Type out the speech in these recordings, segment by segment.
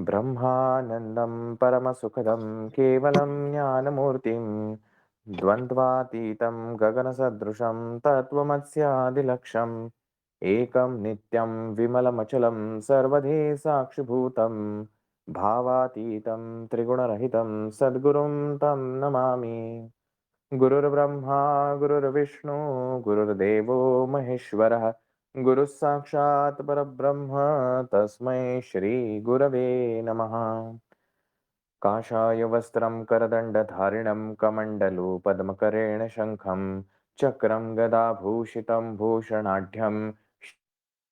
ब्रह्मानन्दं परमसुखदं केवलं ज्ञानमूर्तिं द्वन्द्वातीतं गगनसदृशं तत्त्वमस्यादिलक्ष्यम् एकं नित्यं विमलमचलं सर्वधि साक्षिभूतं भावातीतं त्रिगुणरहितं सद्गुरुं तं नमामि। गुरुर्ब्रह्मा गुरुर्विष्णू गुरुर्देवो महेश्वरः गुरुः साक्षात् परब्रह्म तस्मै श्री गुरवे नमः। काषाय वस्त्रं करदण्डधारिणं कमण्डलु पद्मकरेण शङ्खं चक्रं गदाभूषितं भूषणाढ्यं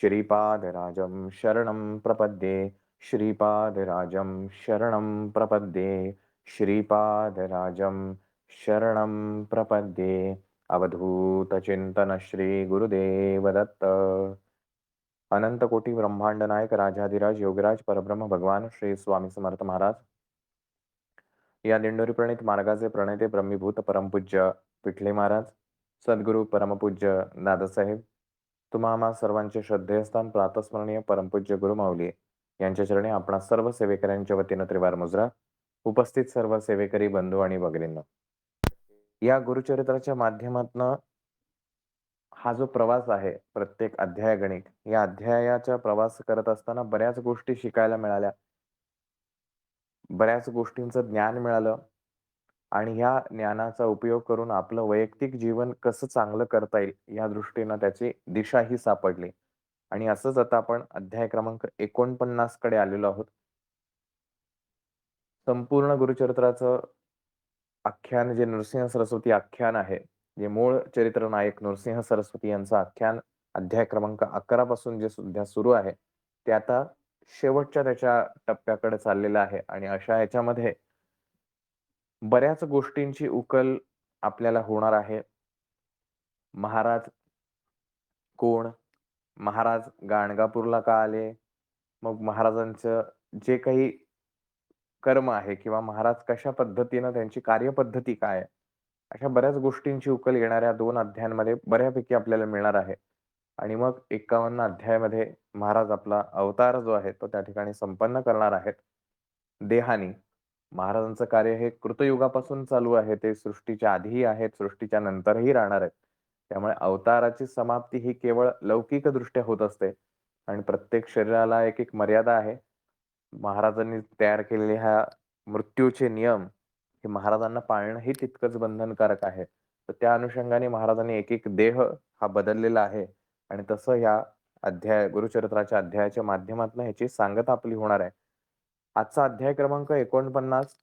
श्रीपादराजं शरणं प्रपद्ये। श्रीपादराजं शरणं प्रपद्ये। श्रीपादराजं शरणं प्रपद्ये। अवधूत चिंतन श्री गुरुदेव दत्त। अनंत कोटी ब्रह्मांड नायक राजाधिराज योगराज परब्रह्म भगवान श्री स्वामी समर्थ महाराज या दिंडोरी प्रणित मार्गाचे प्रणेते ब्रह्मीभूत परमपूज्य पिठले महाराज सद्गुरू परमपूज्य दादासाहेब तुम्हा आम्हा सर्वांचे श्रद्धेयस्थान प्रातस्मरणीय परमपूज्य गुरुमाऊली यांच्या चरणी आपणा सर्व सेवेकऱ्यांच्या वतीनं त्रिवार मुजरा उपस्थित सर्व सेवेकरी बंधू आणि भगिनींनो, या गुरुचरित्राच्या माध्यमातून हा जो प्रवास आहे प्रत्येक अध्यायगणिक या अध्यायाचा प्रवास करत असताना बऱ्याच गोष्टी शिकायला मिळाल्या, बऱ्याच गोष्टींचं ज्ञान मिळालं आणि ह्या ज्ञानाचा उपयोग करून आपलं वैयक्तिक जीवन कसं चांगलं करता येईल या दृष्टीनं त्याची दिशाही सापडली. आणि असंच आता आपण अध्याय क्रमांक 49 कडे आलेलो आहोत. संपूर्ण गुरुचरित्राचं आख्यान जे नृसिंह सरस्वती आख्यान आहे, जे मूळ चरित्र नायक नृसिंह सरस्वती यांचं आख्यान अध्याय क्रमांक 11 पासून जे सध्या सुरू आहे, ते आता शेवटच्या त्याच्या टप्प्याकडे चाललेलं आहे आणि अशा याच्यामध्ये बऱ्याच गोष्टींची उकल आपल्याला होणार आहे. महाराज कोण? महाराज गाणगापूरला का आले? मग महाराजांचं जे काही कर्म आहे किंवा महाराज कशा पद्धतीनं त्यांची कार्यपद्धती काय आहे? अशा बऱ्याच गोष्टींची उकल येणाऱ्या 2 अध्यायांमध्ये बऱ्यापैकी आपल्याला मिळणार आहे. आणि मग 51 अध्यायामध्ये महाराज आपला अवतार जो आहे तो त्या ठिकाणी संपन्न करणार आहेत. देहानी. महाराजांचं कार्य हे कृतयुगापासून चालू आहे. ते सृष्टीच्या आधीही आहेत, सृष्टीच्या नंतरही राहणार आहेत. त्यामुळे अवताराची समाप्ती ही केवळ लौकिकदृष्ट्या होत असते आणि प्रत्येक शरीराला एक मर्यादा आहे. महाराजांनी तयार केलेले ह्या मृत्यूचे नियम हे महाराजांना पाळणं हे तितकंच बंधनकारक आहे. तर त्या अनुषंगाने महाराजांनी एक देह हा बदललेला आहे आणि तसं या गुरुचरित्राच्या अध्यायाच्या माध्यमातून ह्याची सांगता आपली होणार आहे. आजचा अध्याय क्रमांक 49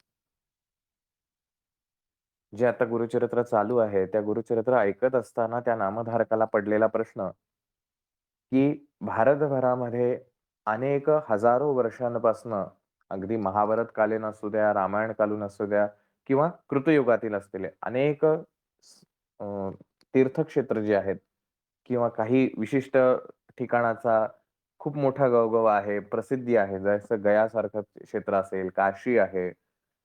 जे आता गुरुचरित्र चालू आहे, त्या गुरुचरित्र ऐकत असताना त्या नामधारकाला पडलेला प्रश्न, की भारतभरामध्ये अनेक हजारो वर्षांपासनं अगदी महाभारत कालीन असू द्या, रामायण कालीन असू द्या किंवा कृतयुगातील असलेले अनेक तीर्थक्षेत्र जे आहेत किंवा काही विशिष्ट ठिकाणाचा खूप मोठा गवगवा आहे, प्रसिद्धी आहे. जसं गयासारखं क्षेत्र असेल, काशी आहे.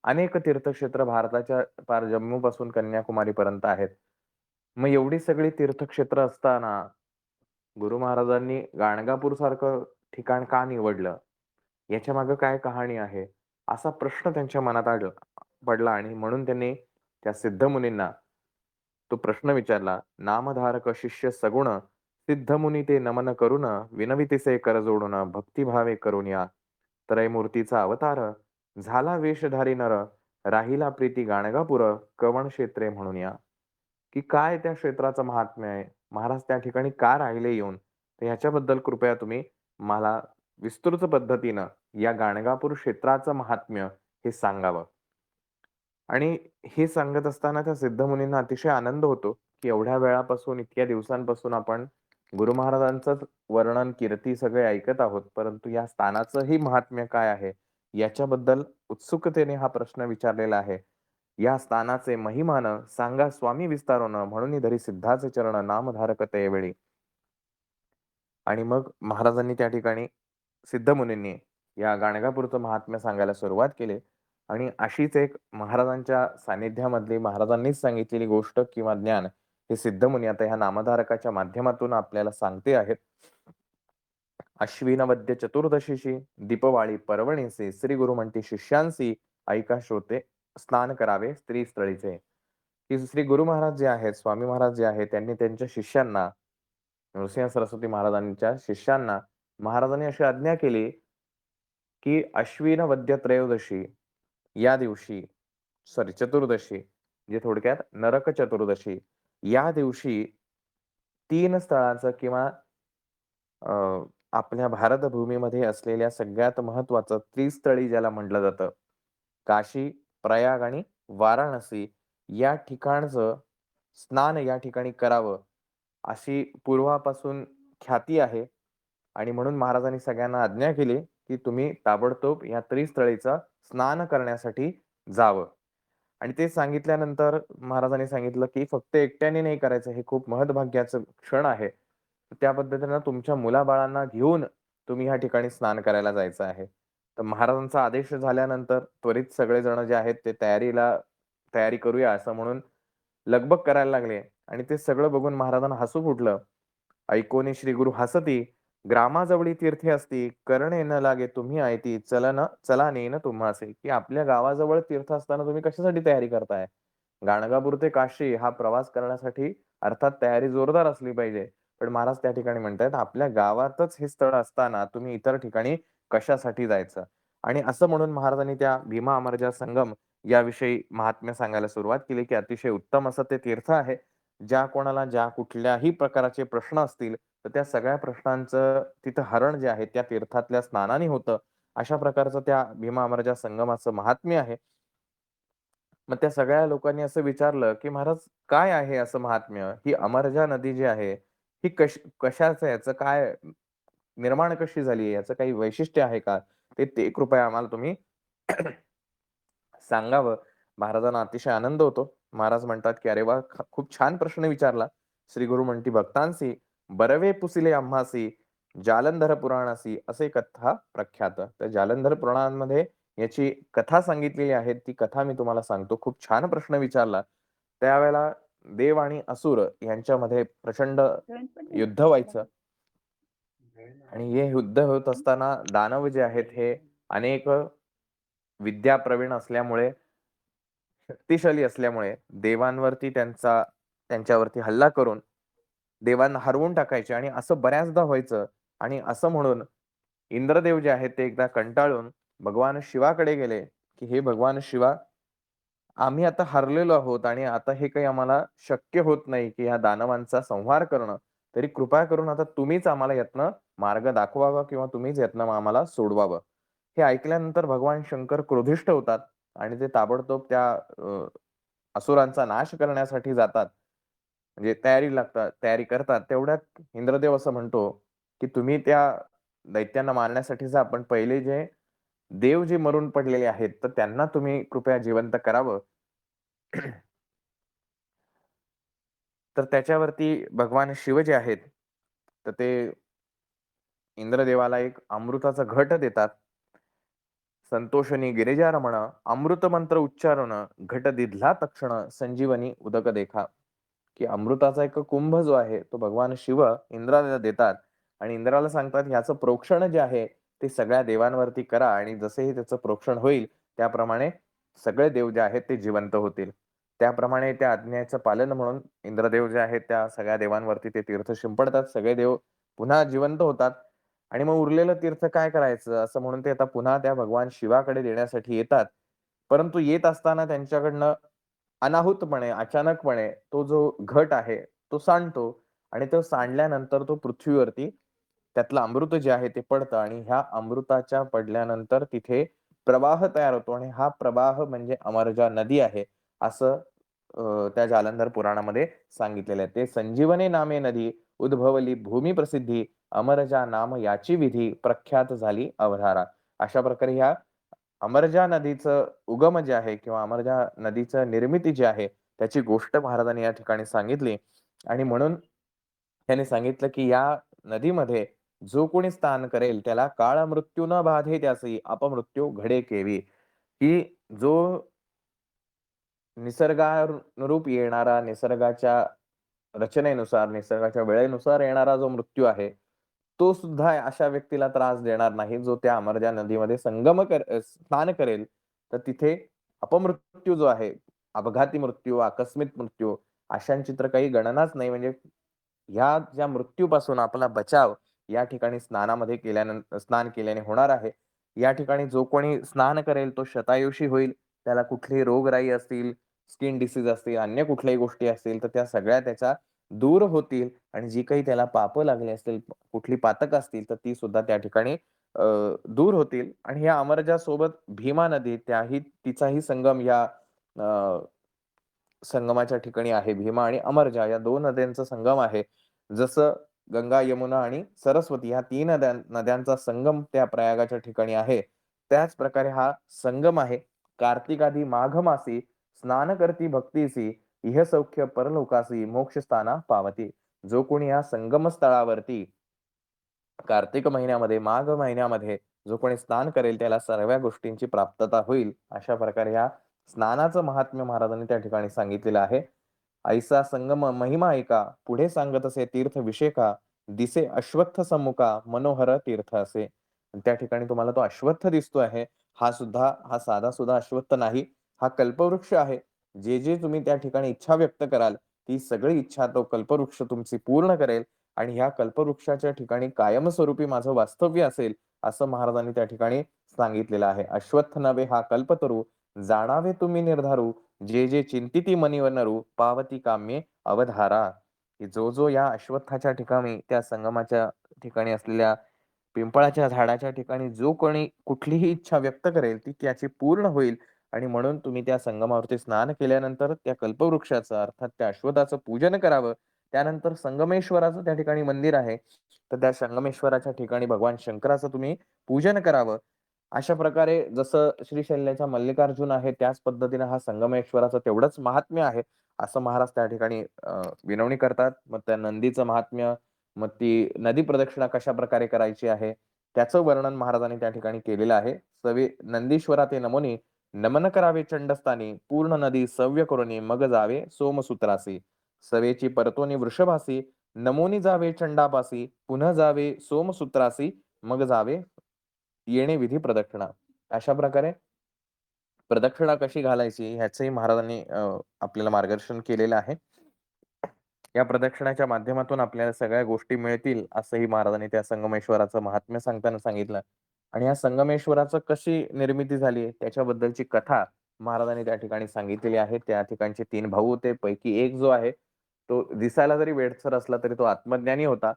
अनेक तीर्थक्षेत्र भारताच्या पार जम्मूपासून कन्याकुमारीपर्यंत आहेत. मग एवढी सगळी तीर्थक्षेत्र असताना गुरु महाराजांनी गाणगापूर सारखं ठिकाण का निवडलं? याच्यामागे काय कहाणी आहे? असा प्रश्न त्यांच्या मनात पडला आणि म्हणून त्यांनी त्या सिद्धमुनींना तो प्रश्न विचारला. नामधारक शिष्य सगुण सिद्धमुनी ते नमन करून विनवितिसे कर जोडून भक्तिभावे करून या त्रयमूर्तीचा अवतार झाला वेशधारी नर राहिला प्रीती गाणगापूर कवण क्षेत्रे म्हणून या. की काय त्या क्षेत्राचं महात्म्य आहे? महाराज त्या ठिकाणी का राहिले येऊन? तर ह्याच्याबद्दल कृपया तुम्ही मला विस्तृत पद्धतीनं या गाणगापूर क्षेत्राचं महात्म्य हे सांगावं. आणि हे सांगत असताना त्या सिद्धमुनींना अतिशय आनंद होतो, की एवढ्या वेळापासून, इतक्या दिवसांपासून आपण गुरु महाराजांचंच वर्णन, कीर्ती सगळे ऐकत आहोत. परंतु या स्थानाचंही महात्म्य काय आहे? याच्याबद्दल उत्सुकतेने हा प्रश्न विचारलेला आहे. या स्थानाचे महिमान सांगा स्वामी विस्तारोन म्हणून धरी सिद्धाचे चरण नामधारक वेळी. आणि मग महाराजांनी त्या ठिकाणी सिद्धमुनींनी या गाणगापूरचं महात्म्य सांगायला सुरुवात केली आणि अशीच एक महाराजांच्या सानिध्यामधली महाराजांनीच सांगितलेली गोष्ट किंवा ज्ञान हे सिद्धमुनी आता ह्या नामधारकाच्या माध्यमातून आपल्याला सांगते आहेत. अश्विन वद्य चतुर्दशीची दीपवाळी पर्वणीसी श्री गुरु म्हणती शिष्यांसी ऐका श्रोते स्नान करावे स्त्री स्थळीचे. की श्री गुरु महाराज जे आहेत, स्वामी महाराज जे आहेत, त्यांनी त्यांच्या शिष्यांना, नृसिंह सरस्वती महाराजांच्या शिष्यांना महाराजांनी अशी आज्ञा केली, की अश्विन वद्य त्रयोदशी या दिवशी चतुर्दशी म्हणजे थोडक्यात नरक चतुर्दशी या दिवशी 3 स्थळांचं किंवा अ, आपल्या भारतभूमीमध्ये असलेल्या सगळ्यात महत्त्वाचं त्रिस्थळी ज्याला म्हटलं जातं. काशी, प्रयाग आणि वाराणसी या ठिकाणचं स्नान या ठिकाणी करावं, अशी पूर्वापासून ख्याती आहे आणि म्हणून महाराजांनी सगळ्यांना आज्ञा केली, की तुम्ही ताबडतोब या त्रिस्थळीचं स्नान करण्यासाठी जावं. आणि ते सांगितल्यानंतर महाराजांनी सांगितलं, की फक्त एकट्याने नाही करायचं, हे खूप महत्भाग्याचं क्षण आहे. त्या पद्धतीनं तुमच्या मुलाबाळांना घेऊन तुम्ही ह्या ठिकाणी स्नान करायला जायचं आहे. तर महाराजांचा आदेश झाल्यानंतर त्वरित सगळेजण जे आहेत ते तयारी करूया असं म्हणून लगबग करायला लागले आणि ते सगळं बघून महाराजांना हसू फुटलं. ऐकोनी श्री गुरु हसती, ग्रामाजवळी तीर्थे असती, करणे न लागे तुम्ही आयती, चला नेन तुम्हासी, की आपल्या गावाजवळ तीर्थ असताना तुम्ही कशासाठी तयारी करताय? गाणगापूर ते काशी हा प्रवास करण्यासाठी अर्थात तयारी जोरदार असली पाहिजे. पण महाराज त्या ठिकाणी म्हणतायत, आपल्या गावातच हे स्थळ असताना तुम्ही इतर ठिकाणी कशासाठी जायचं? आणि असं म्हणून महाराजांनी त्या भीमा अमरजा संगम याविषयी महात्म्य सांगायला सुरुवात केली, की अतिशय उत्तम असं ते तीर्थ आहे. ज्या कोणाला ज्या कुठल्याही प्रकारचे प्रश्न असतील, तर त्या सगळ्या प्रश्नांचं तिथं हरण जे आहे त्या तीर्थातल्या स्नानाने होतं. अशा प्रकारचं त्या भीमा अमरजा संगमाचं महात्म्य आहे. मग त्या सगळ्या लोकांनी असं विचारलं, की "महाराज काय आहे असं महात्म्य? ही अमरजा नदी जी आहे, ही कशाचं आहे? याचं काय निर्माण कशी झाली आहे? याचं काही वैशिष्ट्य आहे का? ते ते कृपया आम्हाला तुम्ही सांगावं." महाराजांना अतिशय आनंद होतो. महाराज म्हणतात, की "अरे वाह! खूप छान प्रश्न विचारला." श्री गुरु म्हणती, "भक्तांसी बरवे पुसिले आम्हासी, जालंधर पुराणासी असे कथा प्रख्यात." तर जालंधर पुराणांमध्ये याची कथा सांगितलेली आहे. ती कथा मी तुम्हाला सांगतो. खूप छान प्रश्न विचारला. त्यावेळेला देव आणि असुर यांच्यामध्ये प्रचंड युद्ध व्हायचं आणि हे युद्ध होत असताना दानव जे आहेत हे अनेक विद्या प्रवीण असल्यामुळे शक्तिशाली असल्यामुळे देवांवरती त्यांच्यावरती हल्ला करून देवांना हरवून टाकायचे आणि असं बऱ्याचदा व्हायचं आणि असं म्हणून इंद्रदेव जे आहेत ते एकदा कंटाळून भगवान शिवाकडे गेले, की "हे भगवान शिवा, आम्ही आता हरलेलो आहोत आणि आता हे काही आम्हाला शक्य होत नाही, की ह्या दानवांचा संहार करणं. तरी कृपा करून आता तुम्हीच आम्हाला यातनं मार्ग दाखवावा किंवा तुम्हीच यातनं आम्हाला सोडवावं." हे ऐकल्यानंतर भगवान शंकर क्रोधिष्ठ होतात आणि ते ताबडतोब त्या असुरांचा नाश करण्यासाठी जातात. म्हणजे तयारी करतात. तेवढ्यात इंद्रदेव असं म्हणतो, की "तुम्ही त्या दैत्यांना मारण्यासाठी जा, पण पहिले देव जे मरून पडलेले आहेत, तर त्यांना तुम्ही कृपया जिवंत करावं." तर त्याच्यावरती भगवान शिव जे आहेत, तर ते इंद्रदेवाला एक अमृताचा घट देतात. संतोषनी गिरिजारमण अमृत मंत्र उच्चारण घट दिधला तक्षण संजीवनी उदक देखा. की अमृताचा एक कुंभ जो आहे तो भगवान शिव इंद्राला देतात आणि इंद्राला सांगतात ह्याचं प्रोक्षण जे आहे ते सगळ्या देवांवरती करा आणि जसेही त्याचं प्रोक्षण होईल त्याप्रमाणे सगळे देव जे आहेत ते जिवंत होतील. त्याप्रमाणे त्या आज्ञेचं पालन म्हणून इंद्रदेव जे आहेत त्या सगळ्या देवांवरती ते तीर्थ शिंपडतात. सगळे देव पुन्हा जिवंत होतात आणि मग उरलेलं तीर्थ काय करायचं असं म्हणून ते आता पुन्हा त्या भगवान शिवाकडे देण्यासाठी येतात. परंतु येत असताना त्यांच्याकडनं अनाहूतपणे, अचानकपणे तो जो घट आहे, तो सांडतो आणि तो सांडल्यानंतर तो पृथ्वीवरती त्यातलं अमृत जे आहे ते पडतं आणि ह्या अमृताच्या पडल्यानंतर तिथे प्रवाह तयार होतो आणि हा प्रवाह म्हणजे अमरजा नदी आहे, असं त्या जालंधर पुराणामध्ये सांगितलेलं आहे. ते संजीवनी नामे नदी उद्भवली भूमी प्रसिद्धी, अमरजा नाम याची विधी प्रख्यात झाली अवधारा. अशा प्रकारे ह्या अमरजा नदीचं उगम जे आहे किंवा अमरजा नदीचं निर्मिती जी आहे, त्याची गोष्ट महाराजांनी या ठिकाणी सांगितली आणि म्हणून त्याने सांगितलं, की या नदीमध्ये जो कोणी स्नान करेल त्याला काळ मृत्यू न बाधे त्यासी अपमृत्यू घडे केवी. की जो निसर्गानुरूप येणारा, निसर्गाच्या रचनेनुसार, निसर्गाच्या वेळेनुसार येणारा जो मृत्यू आहे, तो सुद्धा अशा व्यक्तीला त्रास देणार नाही, जो त्या अमरजा नदीमध्ये स्नान करेल. तर तिथे अपमृत्यू जो आहे, अपघाती मृत्यू, आकस्मिक मृत्यू अशांची तर काही गणनाच नाही. म्हणजे ह्या ज्या मृत्यूपासून आपला बचाव या ठिकाणी स्नान केल्याने होणार आहे. या ठिकाणी जो कोणी स्नान करेल तो शतायुषी होईल. त्याला कुठलीही रोगराई असतील, स्किन डिसीज असतील, अन्य कुठल्याही गोष्टी असतील, तर त्या सगळ्या त्याच्या दूर होतील आणि जी काही त्याला पापं लागली असतील, कुठली पातक असतील, तर ती सुद्धा त्या ठिकाणी अ, दूर होतील आणि ह्या अमरजासोबत भीमा नदी तिचाही संगम या संगमाच्या ठिकाणी आहे. भीमा आणि अमरजा या 2 नद्यांचा संगम आहे. जसं गंगा, यमुना आणि सरस्वती ह्या 3 नद्यांचा संगम त्या प्रयागाच्या ठिकाणी आहे. त्याच प्रकारे हा संगम आहे. कार्तिकादी माघ मासी स्नान करती भक्तीसी, इह सौख्य परलोकासी मोक्षस्थाना पावती. जो कोणी या संगम स्थळावरती कार्तिक महिन्यामध्ये, माघ महिन्यामध्ये जो कोणी स्नान करेल त्याला सर्व गोष्टींची प्राप्तता होईल. अशा प्रकारे ह्या स्नानाचं महात्म्य महाराजांनी त्या ठिकाणी सांगितलेलं आहे. ऐसा संगम महिमा एका, पुढे सांगत असे तीर्थ विषेका, दिसे अश्वत्थ सम्मुखा, मनोहर तीर्थ असे. आणि त्या ठिकाणी तुम्हाला तो अश्वत्थ दिसतो आहे. हा साधा सुद्धा अश्वत्थ नाही. हा कल्पवृक्ष आहे. जे तुम्ही त्या ठिकाणी इच्छा व्यक्त कराल, ती सगळी इच्छा तो कल्पवृक्ष तुमची पूर्ण करेल आणि ह्या कल्पवृक्षाच्या ठिकाणी कायमस्वरूपी माझं वास्तव्य असेल, असं महाराजांनी त्या ठिकाणी सांगितलेलं आहे. अश्वत्थ नव्हे हा कल्पतरू, जाणावे तुम्ही निर्धारू, जे चिंतिती मनीवर नरू, पावती काम्ये अवधारा. की जो या अश्वत्थाच्या ठिकाणी, त्या संगमाच्या ठिकाणी असलेल्या पिंपळाच्या झाडाच्या ठिकाणी जो कोणी कुठलीही इच्छा व्यक्त करेल, ती त्याची पूर्ण होईल आणि म्हणून तुम्ही त्या संगमावरती स्नान केल्यानंतर त्या कल्पवृक्षाचं अर्थात त्या अश्वत्थाचं पूजन करावं. त्यानंतर संगमेश्वराचं त्या ठिकाणी मंदिर आहे. तर त्या संगमेश्वराच्या ठिकाणी भगवान शंकराचं तुम्ही पूजन करावं. अशा प्रकारे जसं श्रीशैल्याचा मल्लिकार्जुन आहे, त्याच पद्धतीने हा संगमेश्वराचं तेवढंच महात्म्य आहे, असं महाराज त्या ठिकाणी विनवणी करतात. मग त्या नंदीचं महात्म्य, मग ती नदी प्रदक्षिणा कशाप्रकारे करायची आहे, त्याचं वर्णन महाराजांनी त्या ठिकाणी केलेलं आहे. नंदीश्वरा ते नमोनी, नमन करावे चंडस्थानी, पूर्ण नदी सव्य करुणी, मग जावे सोमसूत्रासी. सवेची परतोनी वृषभासी, नमोनी जावे चंडापासी, पुन्हा जावे सोमसूत्रासी, मग जावे येणे विधी प्रदक्षिणा. अशा प्रकारे प्रदक्षिणा कशी घालायची ह्याचंही महाराजांनी आपल्याला मार्गदर्शन केलेलं आहे. या प्रदक्षिणाच्या माध्यमातून आपल्याला सगळ्या गोष्टी मिळतील, असंही महाराजांनी त्या संगमेश्वराचं महात्म्य सांगताना सांगितलं. आणि या संगमेश्वराचं कशी निर्मिती झाली त्याच्याबद्दलची कथा महाराजांनी त्या ठिकाणी सांगितलेली आहे. त्या ठिकाणचे 3 भाऊ होते. पैकी एक जो आहे, तो दिसायला जरी वेडसर असला तरी तो आत्मज्ञानी होता.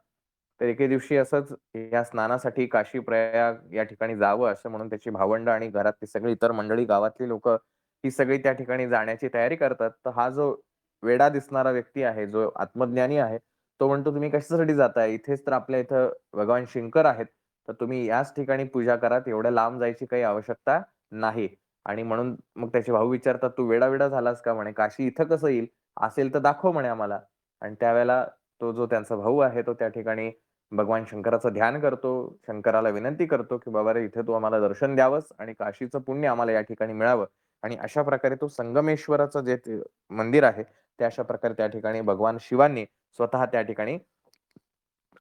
तर एके दिवशी असंच या स्नानासाठी काशी प्रयाग या ठिकाणी जावं असं म्हणून त्याची भावंडं आणि घरातली सगळी इतर मंडळी, गावातली लोकं ही सगळी त्या ठिकाणी जाण्याची तयारी करतात. तर हा जो वेडा दिसणारा व्यक्ती आहे, जो आत्मज्ञानी आहे, तो म्हणतो, "तुम्ही कशासाठी जाताय? इथेच तर आपल्या इथं भगवान शंकर आहेत. तर तुम्ही याच ठिकाणी पूजा करा. एवढ्या लांब जायची काही आवश्यकता नाही." आणि म्हणून मग त्याचे भाऊ विचारतात, "तू वेडा-वेडा झालास का?" म्हणे, "काशी इथं कसं येईल? असेल तर दाखव" म्हणे आम्हाला. आणि त्यावेळेला तो जो त्यांचा भाऊ आहे, तो त्या ठिकाणी भगवान शंकराचं ध्यान करतो. शंकराला विनंती करतो, की "बाबा रे, इथे तू आम्हाला दर्शन द्यावंस आणि काशीचं पुण्य आम्हाला या ठिकाणी मिळावं." आणि अशा प्रकारे तो संगमेश्वराचं जे ते मंदिर आहे, ते अशा प्रकारे त्या ठिकाणी भगवान शिवांनी स्वतः त्या ठिकाणी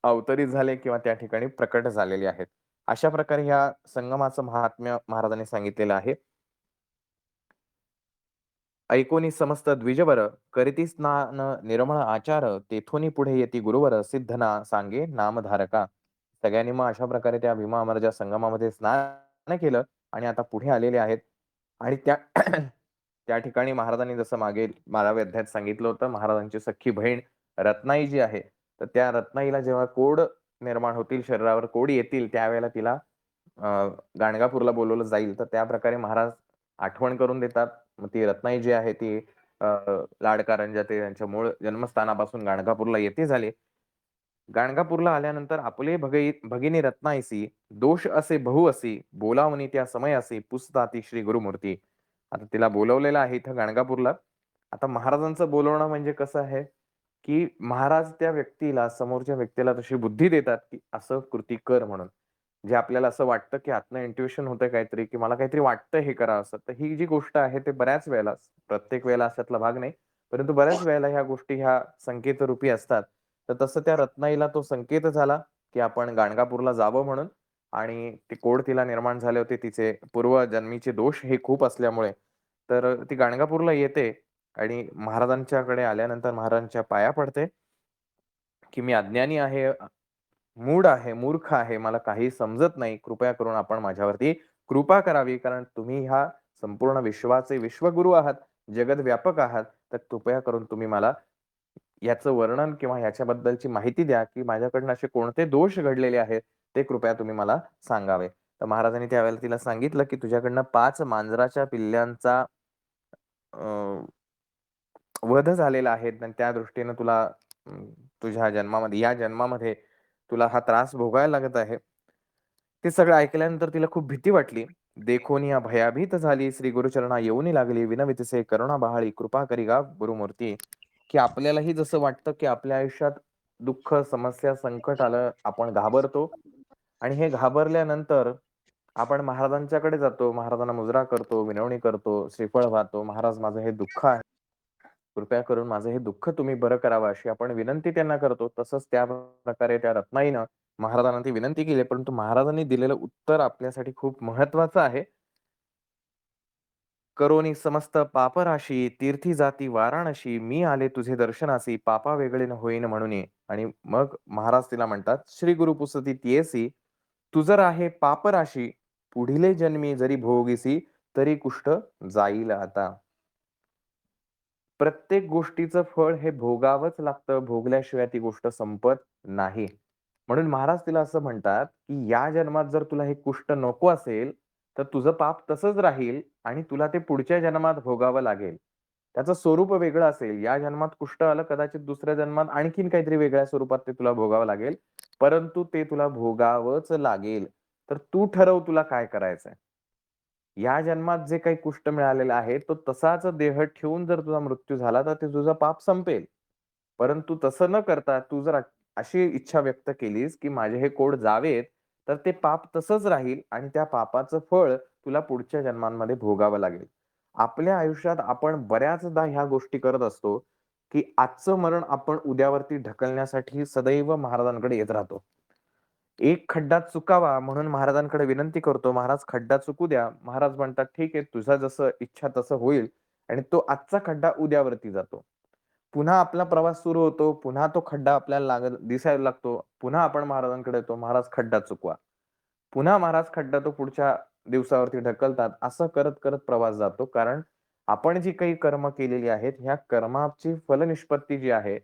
अवतरित झाले किंवा त्या ठिकाणी प्रकट झालेले आहेत. अशा प्रकारे ह्या संगमाचं महात्म्य महाराजांनी सांगितलेलं आहे. ऐकोनी समस्त द्विजवर, करीती स्नान निर्मळ आचार, तेथोनी पुढे येती गुरुवर, सिद्धना सांगे नामधारका. सगळ्यांनी मग अशा प्रकारे त्या भीमा अमरच्या संगमामध्ये स्नान केलं आणि आता पुढे आलेले आहेत. आणि त्या त्या ठिकाणी महाराजांनी जसं मागे 12व्या अध्यायात सांगितलं होतं, महाराजांची सख्खी बहीण रत्नाई जी आहे, तर त्या रत्नाईला जेव्हा कोढ निर्माण होतील, शरीरावर कोढ येतील, त्यावेळेला तिला अ, गाणगापूरला बोलावलं जाईल. तर त्याप्रकारे महाराज आठवण करून देतात. मग ती रत्नाई जी आहे ती अ, लाड-कारंज्या ते त्यांच्या मूळ जन्मस्थानापासून गाणगापूरला येथे झाले. गाणगापूरला आल्यानंतर आपले भगिनी रत्नाईसी, दोष असे बहु असी, बोलावणी त्या समयासी, पुसताती श्री गुरुमूर्ती. आता तिला बोलावलेलं आहे इथं गाणगापूरला. आता महाराजांचं बोलवणं म्हणजे कसं आहे, की महाराज त्या व्यक्तीला, समोरच्या व्यक्तीला तशी बुद्धी देतात, की असं कृती कर म्हणून. जे आपल्याला असं वाटतं, की आतनं इंट्युशन होतंय काहीतरी, की मला काहीतरी वाटतं हे करावंसं. तर ही जी गोष्ट आहे ते बऱ्याच वेळेला, प्रत्येक वेळेला अशातला भाग नाही, परंतु बऱ्याच वेळेला ह्या गोष्टी ह्या संकेतरूपी असतात. तर तसं त्या रत्नाईला तो संकेत झाला की आपण गाणगापूरला जावं म्हणून आणि ते कोड तिला निर्माण झाले होते तिचे पूर्वजन्मीचे दोष हे खूप असल्यामुळे. तर ती गाणगापूरला येते आणि महाराजांच्याकडे आल्यानंतर महाराजांच्या पाया पडते, की "मी अज्ञानी आहे, मूढ आहे, मूर्ख आहे, मला काही समजत नाही. कृपया करून आपण माझ्यावरती कृपा करावी. कारण तुम्ही ह्या संपूर्ण विश्वाचे विश्वगुरू आहात, जगद्व्यापक आहात. तर कृपया करून तुम्ही मला याचं वर्णन किंवा याच्याबद्दलची माहिती द्या, की माझ्याकडून असे कोणते दोष घडलेले आहेत, ते कृपया तुम्ही मला सांगावे." तर महाराजांनी त्यावेळेला तिला सांगितलं, की "तुझ्याकडनं 5 मांजराच्या पिल्लांचा अ, वध झालेला आहे आणि त्या दृष्टीने तुला तुझ्या जन्मामध्ये या जन्मामध्ये तुला हा त्रास भोगायला लागत आहे." ते सगळं ऐकल्यानंतर तिला खूप भीती वाटली. देखोन या भयाभीत झाली, श्री गुरुचरणा येऊनी लागली. विनवितसे करुणा बहाळी, कृपा करी गा गुरुमूर्ती. की आपल्यालाही जसं वाटतं, की आपल्या आयुष्यात दुःख, समस्या, संकट आलं, आपण घाबरतो आणि हे घाबरल्यानंतर आपण महाराजांच्याकडे जातो. महाराजांना मुजरा करतो, विनवणी करतो, श्रीफळ वाहतो. "महाराज माझं हे दुःख आहे. कृपया करून माझं हे दुःख तुम्ही बरं करावं." अशी आपण विनंती त्यांना करतो. तसंच त्या प्रकारे त्या रत्नाईनं महाराजांना ती विनंती केली. परंतु महाराजांनी दिलेलं उत्तर आपल्यासाठी खूप महत्वाचं आहे. "करोनी समस्त पापराशी, तीर्थी जाती वाराणसी, मी आले तुझे दर्शनासी, पापा वेगळे न होईन म्हणूनी." आणि मग महाराज तिला म्हणतात, "श्री गुरु पुसती येसी, तू जर आहे पापराशी, पुढिले जन्मी जरी भोगीसी, तरी कुष्ठ जाईल आता." प्रत्येक गोष्टीचं फळ हे भोगावंच लागतं. भोगल्याशिवाय ती गोष्ट संपत नाही. म्हणून महाराज तिला असं म्हणतात, की या जन्मात जर तुला हे कुष्ट नको असेल, तर तुझं पाप तसंच राहील आणि तुला ते पुढच्या जन्मात भोगावं लागेल. त्याचं स्वरूप वेगळं असेल. या जन्मात कुष्ट आलं, कदाचित दुसऱ्या जन्मात आणखीन काहीतरी वेगळ्या स्वरूपात ते तुला भोगावं लागेल. परंतु ते तुला भोगावंच लागेल. तर तू ठरव तुला काय करायचंय. या जन्मात जे काही कुष्ट मिळालेलं आहे, तो तसाच देह ठेवून जर तुझा मृत्यू झाला, तर ते तुझं पाप संपेल. परंतु तसं न करता तू जर अशी इच्छा व्यक्त केलीस, की माझे हे कोड जावेत, तर ते पाप तसंच राहील आणि त्या पापाचं फळ तुला पुढच्या जन्मांमध्ये भोगावं लागेल. आपल्या आयुष्यात आपण बऱ्याचदा ह्या गोष्टी करत असतो, की आजचं मरण आपण उद्यावरती ढकलण्यासाठी सदैव महाराजांकडे येत राहतो. एक खड्डा चुकावा म्हणून महाराजांकडे विनंती करतो. महाराज खड्डा चुकू द्या. महाराज म्हणतात, "ठीक आहे, तुझा जसं इच्छा तसं होईल." आणि तो आजचा खड्डा उद्यावरती जातो. पुन्हा आपला प्रवास सुरू होतो. पुन्हा तो खड्डा आपल्याला दिसायला लागतो. पुन्हा आपण महाराजांकडे येतो. "महाराज खड्डा चुकवा." पुन्हा महाराज खड्डा तो पुढच्या दिवसावरती ढकलतात. असं करत-करत प्रवास जातो. कारण आपण जी काही कर्म केलेली आहेत, ह्या कर्माची फलनिष्पत्ती जी आहे,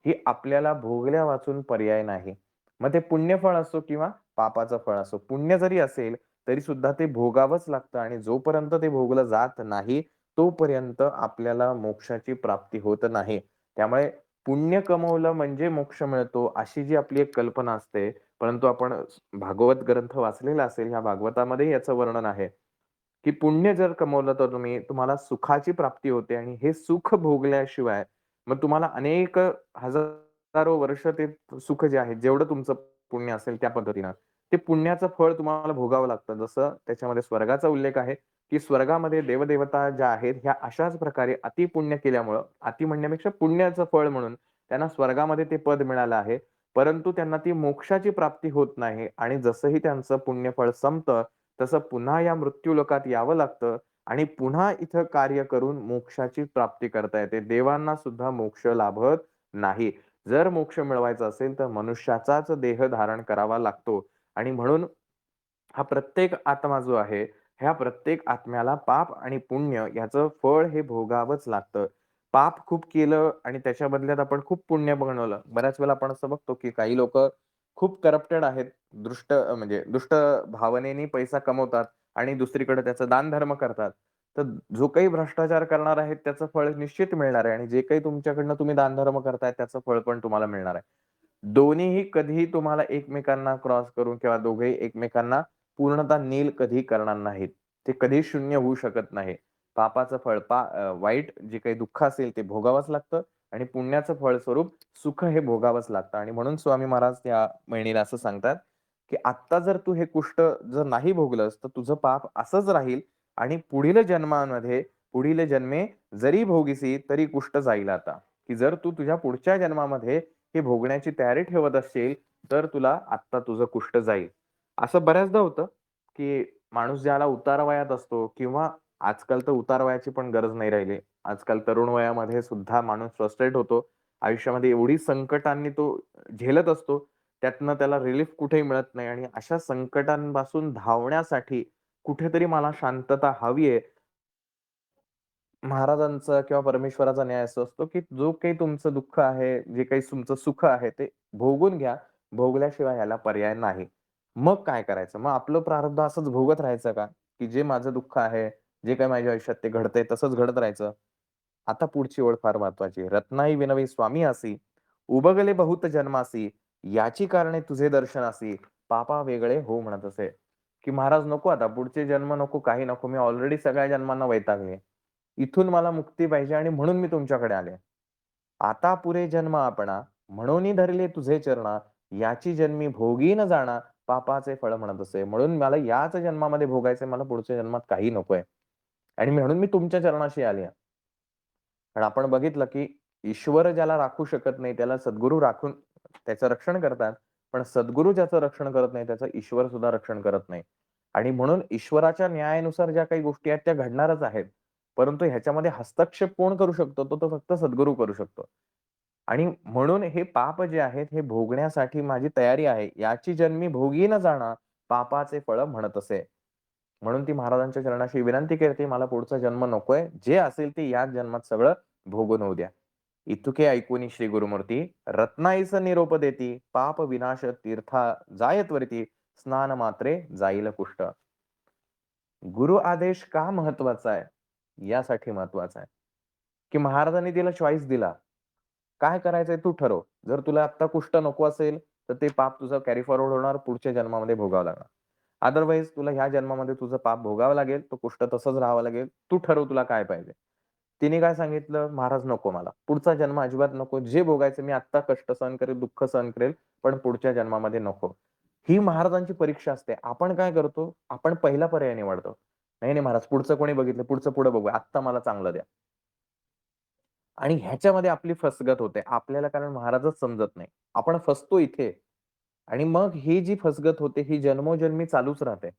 ही आपल्याला भोगल्या वाचून पर्याय नाही. मग ते पुण्यफळ असो किंवा पापाचं फळ असो. पुण्य जरी असेल, तरी सुद्धा ते भोगावंच लागतं आणि जोपर्यंत ते भोगलं जात नाही, तोपर्यंत आपल्याला मोक्षाची प्राप्ती होत नाही. त्यामुळे पुण्य कमवलं म्हणजे मोक्ष मिळतो, अशी जी आपली एक कल्पना असते. परंतु आपण भागवत ग्रंथ वाचलेला असेल, ह्या भागवतामध्ये याचं वर्णन आहे, की पुण्य जर कमवलं तर तुम्हाला सुखाची प्राप्ती होते आणि हे सुख भोगल्याशिवाय मग तुम्हाला अनेक हजारो वर्ष ते सुख जे आहे, जेवढं तुमचं पुण्य असेल त्या पद्धतीनं, ते पुण्याचं फळ तुम्हाला भोगावं लागतं. जसं त्याच्यामध्ये स्वर्गाचा उल्लेख आहे, की स्वर्गामध्ये देवदेवता ज्या आहेत, ह्या अशाच प्रकारे अतिपुण्य केल्यामुळं, अति म्हणण्यापेक्षा पुण्याचं फळ म्हणून त्यांना स्वर्गामध्ये ते पद मिळालं आहे. परंतु त्यांना ती मोक्षाची प्राप्ती होत नाही आणि जसंही त्यांचं पुण्यफळ संपतं, तसं पुन्हा या मृत्यूलोकात यावं लागतं आणि पुन्हा इथं कार्य करून मोक्षाची प्राप्ती करता येते. देवांना सुद्धा मोक्ष लाभत नाही. जर मोक्ष मिळवायचा असेल, तर मनुष्याचाच देह धारण करावा लागतो आणि म्हणून हा प्रत्येक आत्मा जो आहे, ह्या प्रत्येक आत्म्याला पाप आणि पुण्य याचं फळ हे भोगावंच लागतं. पाप खूप केलं आणि त्याच्या बदल्यात आपण खूप पुण्य बनवलं. बऱ्याच वेळेला आपण असं बघतो, की काही लोकं खूप करप्टेड आहेत. म्हणजे दुष्ट भावनेने पैसा कमवतात आणि दुसरीकडे त्याचं दानधर्म करतात. तर जो काही भ्रष्टाचार करणार आहे, त्याचं फळ निश्चित मिळणार आहे आणि जे काही तुमच्याकडनं तुम्ही दानधर्म करताय, त्याचं फळ पण तुम्हाला मिळणार आहे. दोन्हीही कधीही तुम्हाला एकमेकांना क्रॉस करून किंवा दोघेही एकमेकांना पूर्णतः नील कधी करणार नाहीत. ते कधी शून्य होऊ शकत नाही. पापाचं फळ वाईट जे काही दुःख असेल ते भोगावंच लागतं आणि पुण्याचं फळस्वरूप सुख हे भोगावंच लागतं आणि म्हणून स्वामी महाराज त्या बहिणीला असं सांगतात, की "आत्ता जर तू हे कुष्ट जर नाही भोगलंस, तर तुझं पाप असंच राहील आणि पुढील जन्मामध्ये, पुढील जन्मे जरी भोगीसी तरी कुष्ट जाईल आता." की जर तू तुझ्या पुढच्या जन्मामध्ये हे भोगण्याची तयारी ठेवत असशील, तर तुला आत्ता तुझं कुष्ठ जाईल. असं बऱ्याचदा होतं, की माणूस ज्याला उतार वयात असतो किंवा आजकाल तर उतार वयाची पण गरज नाही राहिली. आजकाल तरुण वयामध्ये सुद्धा माणूस फ्रस्ट्रेट होतो. आयुष्यामध्ये एवढी संकटांनी तो झेलत असतो. त्यातनं त्याला रिलीफ कुठेही मिळत नाही आणि अशा संकटांपासून धावण्यासाठी कुठेतरी मला शांतता हवी आहे. महाराजांचा किंवा परमेश्वराचा न्याय असा असतो, की जो काही तुमचं दुःख आहे, जे काही तुमचं सुख आहे, ते भोगून घ्या. भोगल्याशिवाय ह्याला पर्याय नाही. मग काय करायचं? मग आपलं प्रारब्ध असंच भोगत राहायचं का? की जे माझं दुःख आहे, जे काही माझ्या आयुष्यात ते घडतंय तसंच घडत राहायचं? आता पुढची ओळ फार महत्वाची आहे. "रत्नाई विनवी स्वामी असी, उबगले बहुत जन्मासी, याची कारणे तुझे दर्शनासी, पापा वेगळे हो म्हणत असे." की महाराज नको आता पुढचे जन्म नको, काही नको. मी ऑलरेडी सगळ्या जन्मांना वैतागले. इथून मला मुक्ती पाहिजे आणि म्हणून मी तुमच्याकडे आले. आता पुरे जन्म आपणा, म्हणून धरले तुझे चरणा, याची जन्मी भोगी न जाणा, पापाचे फळ म्हणत असे. म्हणून मला याच जन्मामध्ये भोगायचंय, मला पुढच्या जन्मात काही नकोय. आणि म्हणून मी तुमच्या चरणाशी आले. पण आपण बघितलं, की ईश्वर ज्याला राखू शकत नाही, त्याला सद्गुरू राखून त्याचं रक्षण करतात. पण सद्गुरू ज्याचं रक्षण करत नाही, त्याचं ईश्वर सुद्धा रक्षण करत नाही. आणि म्हणून ईश्वराच्या न्यायानुसार ज्या काही गोष्टी आहेत, त्या घडणारच आहेत. परंतु ह्याच्यामध्ये हस्तक्षेप कोण करू शकतो? तो फक्त सद्गुरू करू शकतो. आणि म्हणून हे पाप जे आहेत, हे भोगण्यासाठी माझी तयारी आहे. याची जन्मी भोगी न जाणा, पापाचे फळ म्हणत असे. म्हणून ती महाराजांच्या चरणाशी विनंती करते, मला पुढचा जन्म नकोय. जे असेल ते याच जन्मात सगळं भोगून होऊ द्या. इतुके ऐकुनी श्री गुरुमूर्ती रत्नाईस निरोप देती, पाप विनाश तीर्था जाय त्वरिती, स्नान मात्रे जाईल कुष्ठ. गुरु आदेश का महत्वाचा आहे? यासाठी महत्वाचा आहे, की महाराजांनी तिला चॉईस दिला. काय करायचंय तू ठरव. जर तुला आत्ता कुष्ठ नको असेल, तर ते पाप तुझं कॅरी फॉरवर्ड होणार, पुढच्या जन्मामध्ये भोगावं लागणार. अदरवाईज तुला ह्या जन्मामध्ये तुझं पाप भोगावं लागेल, तो कुष्ठ तसंच राहावं लागेल. तू ठरव तुला काय पाहिजे. तिने काय सांगितलं, "महाराज नको मला. पुढचा जन्म अजिबात नको. जे भोगायचं मी आत्ता कष्ट सहन करेल, दुःख सहन करेल, पण पुढच्या जन्मामध्ये नको." ही महाराजांची परीक्षा असते. आपण काय करतो? आपण पहिला पर्याय निवडतो. "नाही, नाही महाराज पुढचं कोणी बघितलं, पुढचं पुढे बघूया. आत्ता मला चांगलं द्या." आणि ह्याच्यामध्ये आपली फसगत होते. आपल्याला कारण महाराजच समजत नाही. आपण फसतो इथे आणि मग ही जी फसगत होते, ही जन्मोजन्मी चालूच राहते.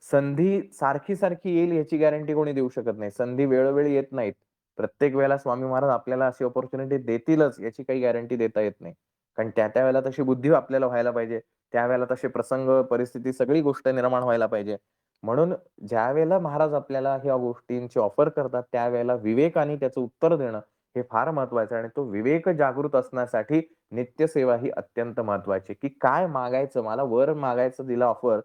संधी सारखी-सारखी येईल याची गॅरंटी कोणी देऊ शकत नाही. संधी वेळोवेळी येत नाहीत. प्रत्येक वेळेला स्वामी महाराज आपल्याला अशी अपॉर्च्युनिटी देतीलच याची काही गॅरंटी देता येत नाही. कारण त्या-त्या वेळेला तशी बुद्धी आपल्याला व्हायला पाहिजे. त्यावेळेला तसे प्रसंग, परिस्थिती सगळी गोष्ट निर्माण व्हायला पाहिजे. म्हणून ज्यावेळेला महाराज आपल्याला ह्या गोष्टींची ऑफर करतात, त्यावेळेला विवेकाने त्याचं उत्तर देणं हे फार महत्वाचं आहे आणि तो विवेक जागृत असण्यासाठी नित्यसेवा ही अत्यंत महत्वाची, की काय मागायचं? मला वर मागायचं दिलं ऑफर,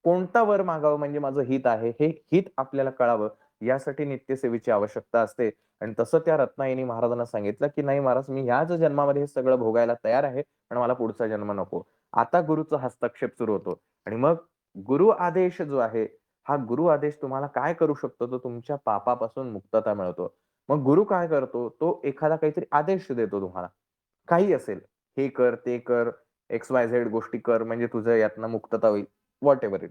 कोणता वर मागावं म्हणजे माझं हित आहे, हे हित आपल्याला कळावं यासाठी नित्यसेवेची आवश्यकता असते. आणि तसं त्या रत्नाईनी महाराजांना सांगितलं, की "नाही महाराज, मी ह्याच जन्मामध्ये हे सगळं भोगायला तयार आहे, पण मला पुढचा जन्म नको." आता गुरुचा हस्तक्षेप सुरू होतो आणि मग गुरु आदेश जो आहे, हा गुरु आदेश तुम्हाला काय करू शकतो? तो तुमच्या पापापासून मुक्तता मिळवतो. मग गुरु काय करतो? तो एखादा काहीतरी आदेश देतो तुम्हाला. काही असेल, हे कर, ते कर, एक्स-वाय-झेड गोष्टी कर, म्हणजे तुझं यातनं मुक्तता होईल. Whatever it.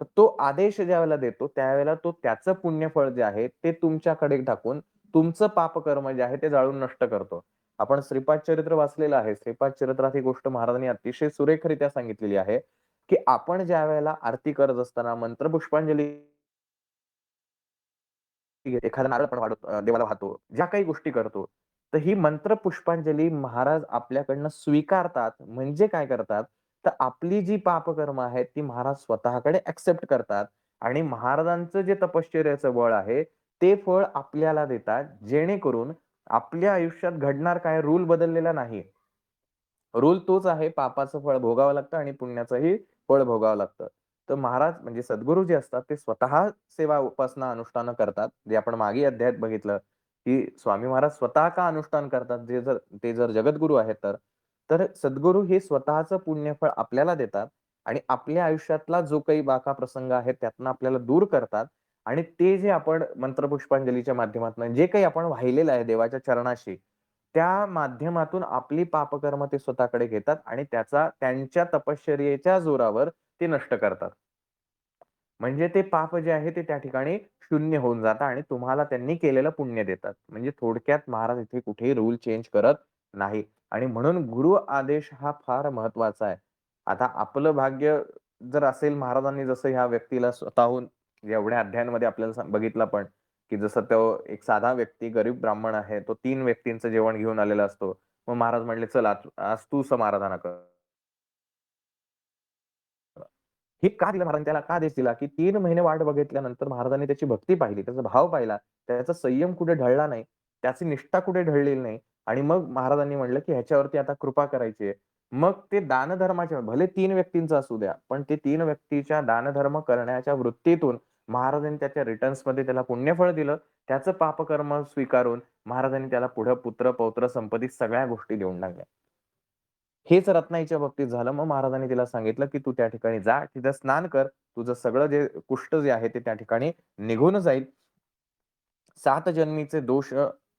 तर तो आदेश ज्यावेळेला देतो, त्यावेळेला तो त्याचं पुण्यफळ जे आहे, ते तुमच्याकडे टाकून तुमचं पापकर्म जे आहे, ते जाळून नष्ट करतो. आपण श्रीपाद चरित्र वाचलेलं आहे. श्रीपाद चरित्रात ही गोष्ट महाराजांनी अतिशय सुरेखरित्या सांगितलेली आहे, की आपण ज्यावेळेला आरती करत असताना मंत्रपुष्पांजली एखादा नारळ आपण देवाला वाहतो. ज्या काही गोष्टी करतो, तर ही मंत्र पुष्पांजली महाराज आपल्याकडनं स्वीकारतात. म्हणजे काय करतात, तर आपली जी पापकर्म आहेत, ती महाराज स्वतःकडे एक्सेप्ट करतात आणि महाराजांचं जे तपश्चर्याचं बळ आहे, ते फळ आपल्याला देतात. जेणेकरून आपल्या आयुष्यात घडणार काय, रूल बदललेला नाही. रूल तोच आहे, पापाचं फळ भोगावं लागतं आणि पुण्याचंही फळ भोगावं लागतं. तर महाराज म्हणजे सद्गुरू जे असतात ते स्वतः सेवा, उपासना, अनुष्ठानं करतात. जे आपण मागे अध्यायात बघितलं, की स्वामी महाराज स्वतः का अनुष्ठान करतात? ते जर जगद्गुरू आहेत तर. तर सद्गुरू हे स्वतःचं पुण्यफळ आपल्याला देतात आणि आपल्या आयुष्यातला जो काही बाका प्रसंग आहे त्यातनं आपल्याला दूर करतात आणि ते जे आपण मंत्रपुष्पांजलीच्या माध्यमातून जे काही आपण वाहिलेलं आहे देवाच्या चरणाशी, त्या माध्यमातून आपली पापकर्म ते स्वतःकडे घेतात आणि त्यांच्या तपश्चर्येच्या जोरावर ते नष्ट करतात. म्हणजे ते पाप जे आहे ते त्या ठिकाणी शून्य होऊन जातं आणि तुम्हाला त्यांनी केलेलं पुण्य देतात. म्हणजे थोडक्यात महाराज इथे कुठेही रूल चेंज करत नाही. आणि म्हणून गुरु आदेश हा फार महत्वाचा आहे. आता आपलं भाग्य जर असेल महाराजांनी जसं ह्या व्यक्तीला स्वतःहून एवढ्या अध्यायांमध्ये आपल्याला बघितलं पण, की जसं तो एक साधा व्यक्ती गरीब ब्राह्मण आहे. तो 3 व्यक्तींचं जेवण घेऊन आलेला असतो. मग महाराज म्हटले, "चल आज आज तू समाराधना कर." हे का दिलं महाराजांनी त्याला? का आदेश दिला? की 3 महिने वाट बघितल्यानंतर महाराजांनी त्याची भक्ती पाहिली, त्याचा भाव पाहिला, त्याचा संयम कुठे ढळला नाही, त्याची निष्ठा कुठे ढळलेली नाही आणि मग महाराजांनी म्हटलं, की ह्याच्यावरती आता कृपा करायची आहे. मग ते दानधर्माच्या भले 3 व्यक्तींचं असू द्या, पण ते 3 व्यक्तीच्या दानधर्म करण्याच्या वृत्तीतून महाराजांनी त्याच्या रिटर्न्समध्ये त्याला पुण्यफळ दिलं. त्याचं पापकर्म स्वीकारून महाराजांनी त्याला पुढे पुत्र, पौत्र, संपत्ती सगळ्या गोष्टी देऊन टाकल्या. हेच रत्नाईच्या बाबतीत झालं. मग महाराजांनी तिला सांगितलं, की "तू त्या ठिकाणी जा, तिथं स्नान कर. तुझं सगळं जे कुष्ठ जे आहे ते त्या ठिकाणी निघून जाईल. 7 जन्मीचे दोष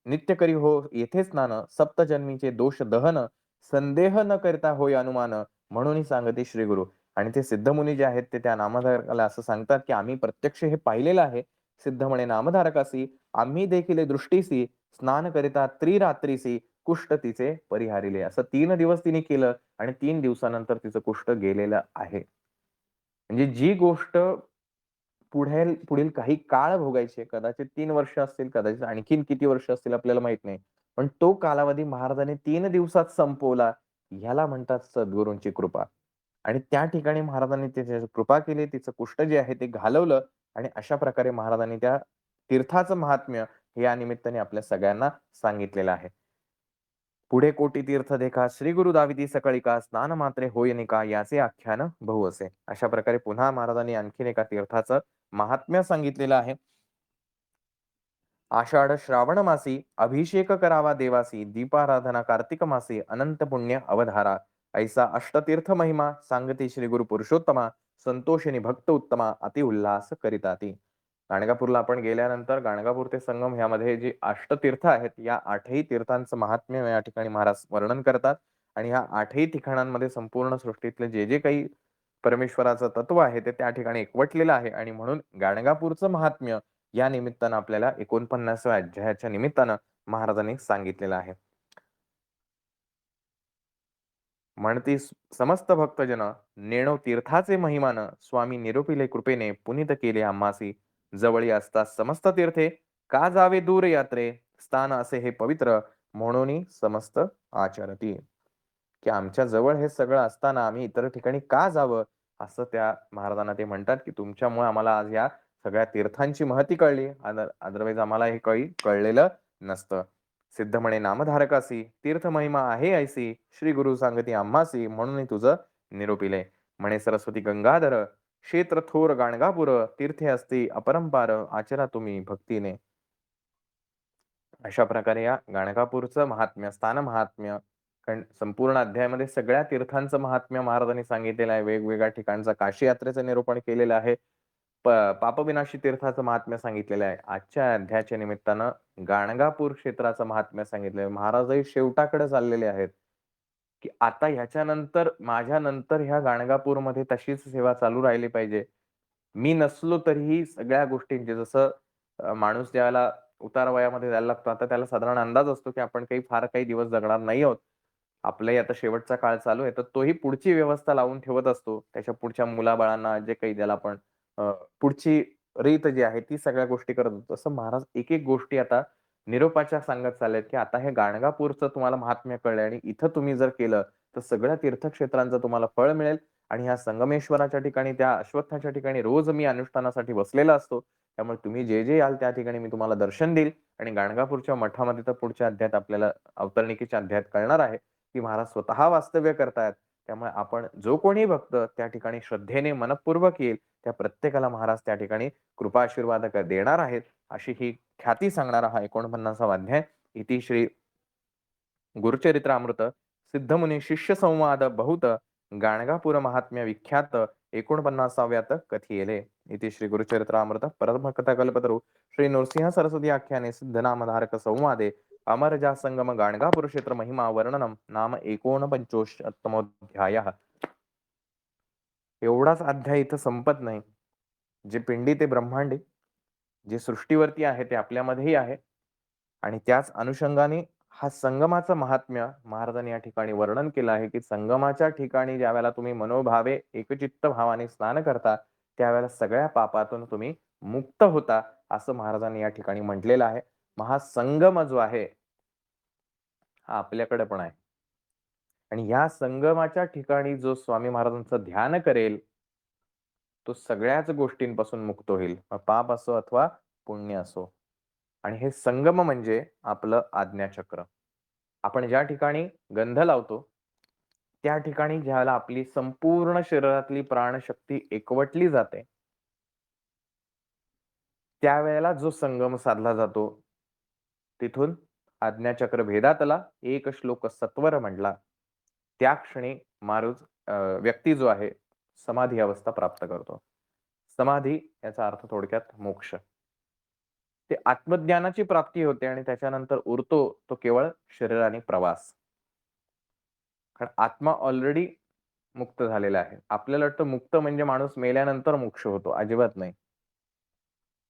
नित्य करी हो येथे स्नान. सप्त जन्मीचे दोष दहन. संदेह न करता होय अनुमान. म्हणून सांगते श्री गुरु." आणि ते सिद्धमुनी जे आहेत ते त्या नामधारकाला असं सांगतात, की "आम्ही प्रत्यक्ष हे पाहिलेलं आहे." सिद्ध म्हणे, "नामधारकासी आम्ही देखील दृष्टीसी स्नान करिता त्रिरात्रीसी कुष्ठ तिचे परिहारिले." असं 3 दिवस तिने केलं आणि 3 दिवसानंतर तिचं कुष्ठ गेलेलं आहे. म्हणजे जी गोष्ट पुढील काही काळ भोगायची आहे, कदाचित 3 वर्ष असतील, कदाचित आणखीन किती वर्ष असतील आपल्याला माहीत नाही. पण तो कालावधी महाराजांनी 3 दिवसात संपवला. ह्याला म्हणतात सद्गुरूंची कृपा. आणि त्या ठिकाणी महाराजांनी त्याच्यावर कृपा केली. तिचं कुष्ठ जे आहे ते घालवलं आणि अशा प्रकारे महाराजांनी त्या तीर्थाचं महात्म्य या निमित्ताने आपल्या सगळ्यांना सांगितलेलं आहे. पुढे कोटी तीर्थ देखा श्री गुरु दाविती सकाळी स्नान मात्रे होय निका याचे आख्यान बहु असे. अशा प्रकारे पुन्हा महाराजांनी आणखीन एका तीर्थाचं महात्म्य सांगितलेलं आहे. आषाढ श्रावण मासी अभिषेक करावा देवासी दीपाराधना कार्तिक मासी अनंत पुण्य अवधारा ऐसा अष्टतीर्थ महिमा सांगती श्री गुरु पुरुषोत्तमा संतोषिनी भक्त उत्तमा अति उल्हास करिताती. गाणगापूरला आपण गेल्यानंतर गाणगापूर ते संगम ह्यामध्ये जी अष्टतीर्थ आहेत या 8ही तीर्थांचं महात्म्य या ठिकाणी महाराज वर्णन करतात आणि ह्या 8ही ठिकाणांमध्ये संपूर्ण सृष्टीतले जे जे काही परमेश्वराचं तत्व आहे ते त्या ठिकाणी एकवटलेलं आहे आणि म्हणून गाणगापूरचं महात्म्य या निमित्तानं आपल्याला 49व्या अध्यायाच्या निमित्तानं महाराजांनी सांगितलेलं आहे. म्हणती समस्त भक्तजन नेणो तीर्थाचे महिमान स्वामी निरोपिले कृपेने पुनीत केले आम्हासी जवळी असता समस्त तीर्थे का जावे दूर यात्रे स्थान असे हे पवित्र म्हणून समस्त आचरती. की आमच्या जवळ हे सगळं असताना आम्ही इतर ठिकाणी का जावं? असं त्या महाराजांना ते म्हणतात, की तुमच्यामुळे आम्हाला आज या सगळ्या तीर्थांची महती कळली. अदरवाईज आम्हाला हे काही कळलेलं नसतं. सिद्ध म्हणे नामधारकासी तीर्थ महिमा आहे ऐसी श्री गुरु सांगती आम्हासी म्हणून तुझं निरोपिले. म्हणे सरस्वती गंगाधर क्षेत्र थोर गाणगापूर तीर्थे असती अपरंपार आचरा तुम्ही भक्तीने. अशा प्रकारे या गाणगापूरचं महात्म्य, स्थान महात्म्य, कारण संपूर्ण अध्यायामध्ये सगळ्या तीर्थांचं महात्म्य महाराजांनी सांगितलेलं आहे. वेगवेगळ्या ठिकाणचं काशी यात्रेचं निरूपण केलेलं आहे. प पापविनाशी तीर्थाचं महात्म्य सांगितलेलं आहे. आजच्या अध्यायाच्या निमित्तानं गाणगापूर क्षेत्राचं महात्म्य सांगितलंय. महाराजही शेवटाकडे चाललेले आहेत, की आता ह्याच्यानंतर माझ्यानंतर ह्या गाणगापूरमध्ये तशीच सेवा चालू राहिली पाहिजे. मी नसलो तरीही सगळ्या गोष्टींची जसं माणूस ज्यावेळेला उतार वयामध्ये जायला लागतो, आता त्याला साधारण अंदाज असतो, की आपण फार काही दिवस जगणार नाही आहोत. आपलाही आता शेवटचा काळ चालू आहे, तर तोही पुढची व्यवस्था लावून ठेवत असतो. त्याच्या पुढच्या मुलाबाळांना जे काही त्याला आपण पुढची रीत जी आहे ती सगळ्या गोष्टी करत होतो. तसं महाराज एक-एक गोष्टी आता निरोपाच्या सांगत चाललेत, की आता हे गाणगापूरचं तुम्हाला महात्म्य कळलंय आणि इथं तुम्ही जर केलं, तर सगळ्या तीर्थक्षेत्रांचं तुम्हाला फळ मिळेल आणि ह्या संगमेश्वराच्या ठिकाणी, त्या अश्वत्थाच्या ठिकाणी रोज मी अनुष्ठानासाठी बसलेला असतो. त्यामुळे तुम्ही जे याल त्या ठिकाणी मी तुम्हाला दर्शन देईल आणि गाणगापूरच्या मठामध्ये तर पुढच्या अध्यायात आपल्याला अवतरणिकेच्या अध्यायात कळणार आहे, की महाराज स्वतः वास्तव्य करतायत. त्यामुळे आपण जो कोणी भक्त त्या ठिकाणी श्रद्धेने मनःपूर्वक येईल, त्या प्रत्येकाला महाराज त्या ठिकाणी कृपा आशीर्वाद देणार आहेत. अशी ही ख्याती सांगणारा हा 49वा अध्याय. इति श्री गुरुचरित्रामृत सिद्धमुनी शिष्य संवाद बहुत गाणगापूर महात्म्य विख्यात 49व्यात कथियेले. इति श्री गुरुचरित्रामृत परमकथा कल्पतरू श्री नृसिंह सरस्वती आख्याने सिद्धनामधारक संवादे अमरजा संगम गाणगापूर क्षेत्र महिमा वर्णनम नाम 49तमोऽध्यायः. एवढाच अध्याय इथं संपत नाही. जे पिंडी ते ब्रह्मांडी, जे सृष्टीवरती आहे ते आपल्यामध्येही आहे आणि त्याच अनुषंगाने हा संगमाचं महात्म्य महाराजांनी या ठिकाणी वर्णन केलं आहे, की संगमाच्या ठिकाणी ज्यावेळेला तुम्ही मनोभावे एकचित्त भावाने स्नान करता, त्यावेळेला सगळ्या पापातून तुम्ही मुक्त होता, असं महाराजांनी या ठिकाणी म्हटलेलं आहे. मग हा संगम जो आहे, हा आपल्याकडे पण आहे. आणि या संगमाच्या ठिकाणी जो स्वामी महाराजांचं ध्यान करेल, तो सगळ्याच गोष्टींपासून मुक्त होईल. मग पाप असो अथवा पुण्य असो. आणि हे संगम म्हणजे आपलं आज्ञाचक्र. आपण ज्या ठिकाणी गंध लावतो, त्या ठिकाणी ज्याला आपली संपूर्ण शरीरातली प्राणशक्ती एकवटली जाते, त्यावेळेला जो संगम साधला जातो, तिथून आज्ञाचक्र भेदातला एक श्लोक सत्वर म्हटला. त्या क्षणी माणूस व्यक्ती जो आहे, समाधी अवस्था प्राप्त करतो. समाधी याचा अर्थ थोडक्यात मोक्ष. ते आत्मज्ञानाची प्राप्ती होते आणि त्याच्यानंतर उरतो तो केवळ शरीर आणि प्रवास. कारण आत्मा ऑलरेडी मुक्त झालेला आहे. आपल्याला वाटतं मुक्त म्हणजे माणूस मेल्यानंतर मोक्ष होतो. अजिबात नाही.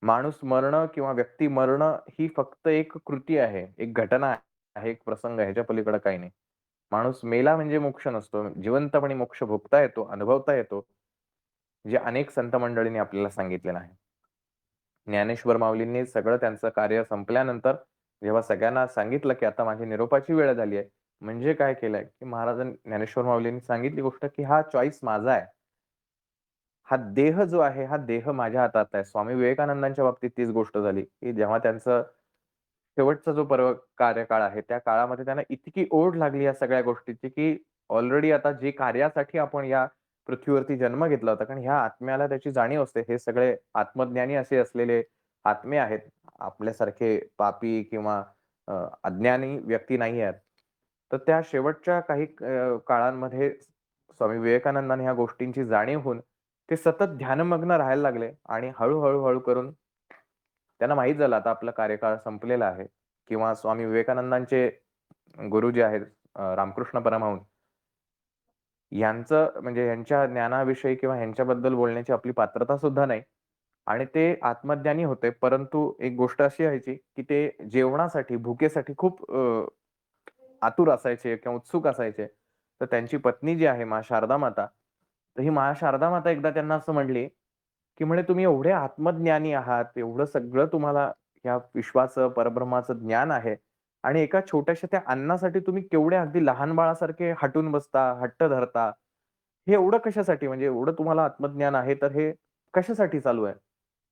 माणूस मरणं किंवा व्यक्ती मरणं ही फक्त एक कृती आहे, एक घटना आहे, एक प्रसंग आहे. ह्याच्या पलीकडे काही नाही. माणूस मेला म्हणजे मोक्ष नसतो. जिवंतपणे मोक्ष भोगता येतो, अनुभवता येतो. जे अनेक संत मंडळींनी आपल्याला सांगितलेलं आहे. ज्ञानेश्वर माऊलींनी सगळं त्यांचं कार्य संपल्यानंतर जेव्हा सगळ्यांना सांगितलं, की आता माझी निरोपाची वेळ झाली आहे. म्हणजे काय केलंय, की महाराजांनी ज्ञानेश्वर माऊलींनी सांगितली गोष्ट, की हा चॉईस माझा आहे. हा देह जो आहे, हा देह माझ्या हातात आहे. स्वामी विवेकानंदांच्या बाबतीत तीच गोष्ट झाली, की जेव्हा त्यांचं शेवटचा जो कार्यकाळ आहे, त्या काळामध्ये त्यांना इतकी ओढ लागली या सगळ्या गोष्टीची, की ऑलरेडी आता जे कार्यासाठी आपण या पृथ्वीवरती जन्म घेतला होता, कारण ह्या आत्म्याला त्याची जाणीव असते. हे सगळे आत्मज्ञानी असे असलेले आत्मे आहेत. आपल्यासारखे पापी किंवा अज्ञानी व्यक्ती नाही आहेत. तर त्या शेवटच्या काही काळांमध्ये स्वामी विवेकानंदांनी ह्या गोष्टींची जाणीव होऊन ते सतत ध्यानमग्न राहायला लागले आणि हळू करून त्यांना माहीत झालं आता आपला कार्यकाळ संपलेला आहे किंवा स्वामी विवेकानंदांचे गुरु जे आहेत रामकृष्ण परमहंस यांचं म्हणजे यांच्या ज्ञानाविषयी किंवा ह्यांच्याबद्दल बोलण्याची आपली पात्रता सुद्धा नाही. आणि ते आत्मज्ञानी होते. परंतु एक गोष्ट अशी व्हायची, की ते जेवणासाठी, भुकेसाठी खूप आतुर असायचे किंवा उत्सुक असायचे. तर त्यांची पत्नी जी आहे शारदा माता, तर ही शारदा माता एकदा त्यांना असं म्हणली, की म्हणे तुम्ही एवढे आत्मज्ञानी आहात, एवढं सगळं तुम्हाला या विश्वाचं, परब्रह्माचं ज्ञान आहे आणि एका छोट्याशा त्या अन्नासाठी तुम्ही केवढे अगदी लहान बाळासारखे हटून बसता, हट्ट धरता. हे एवढं कशासाठी? म्हणजे एवढं तुम्हाला आत्मज्ञान आहे, तर हे कशासाठी चालू आहे?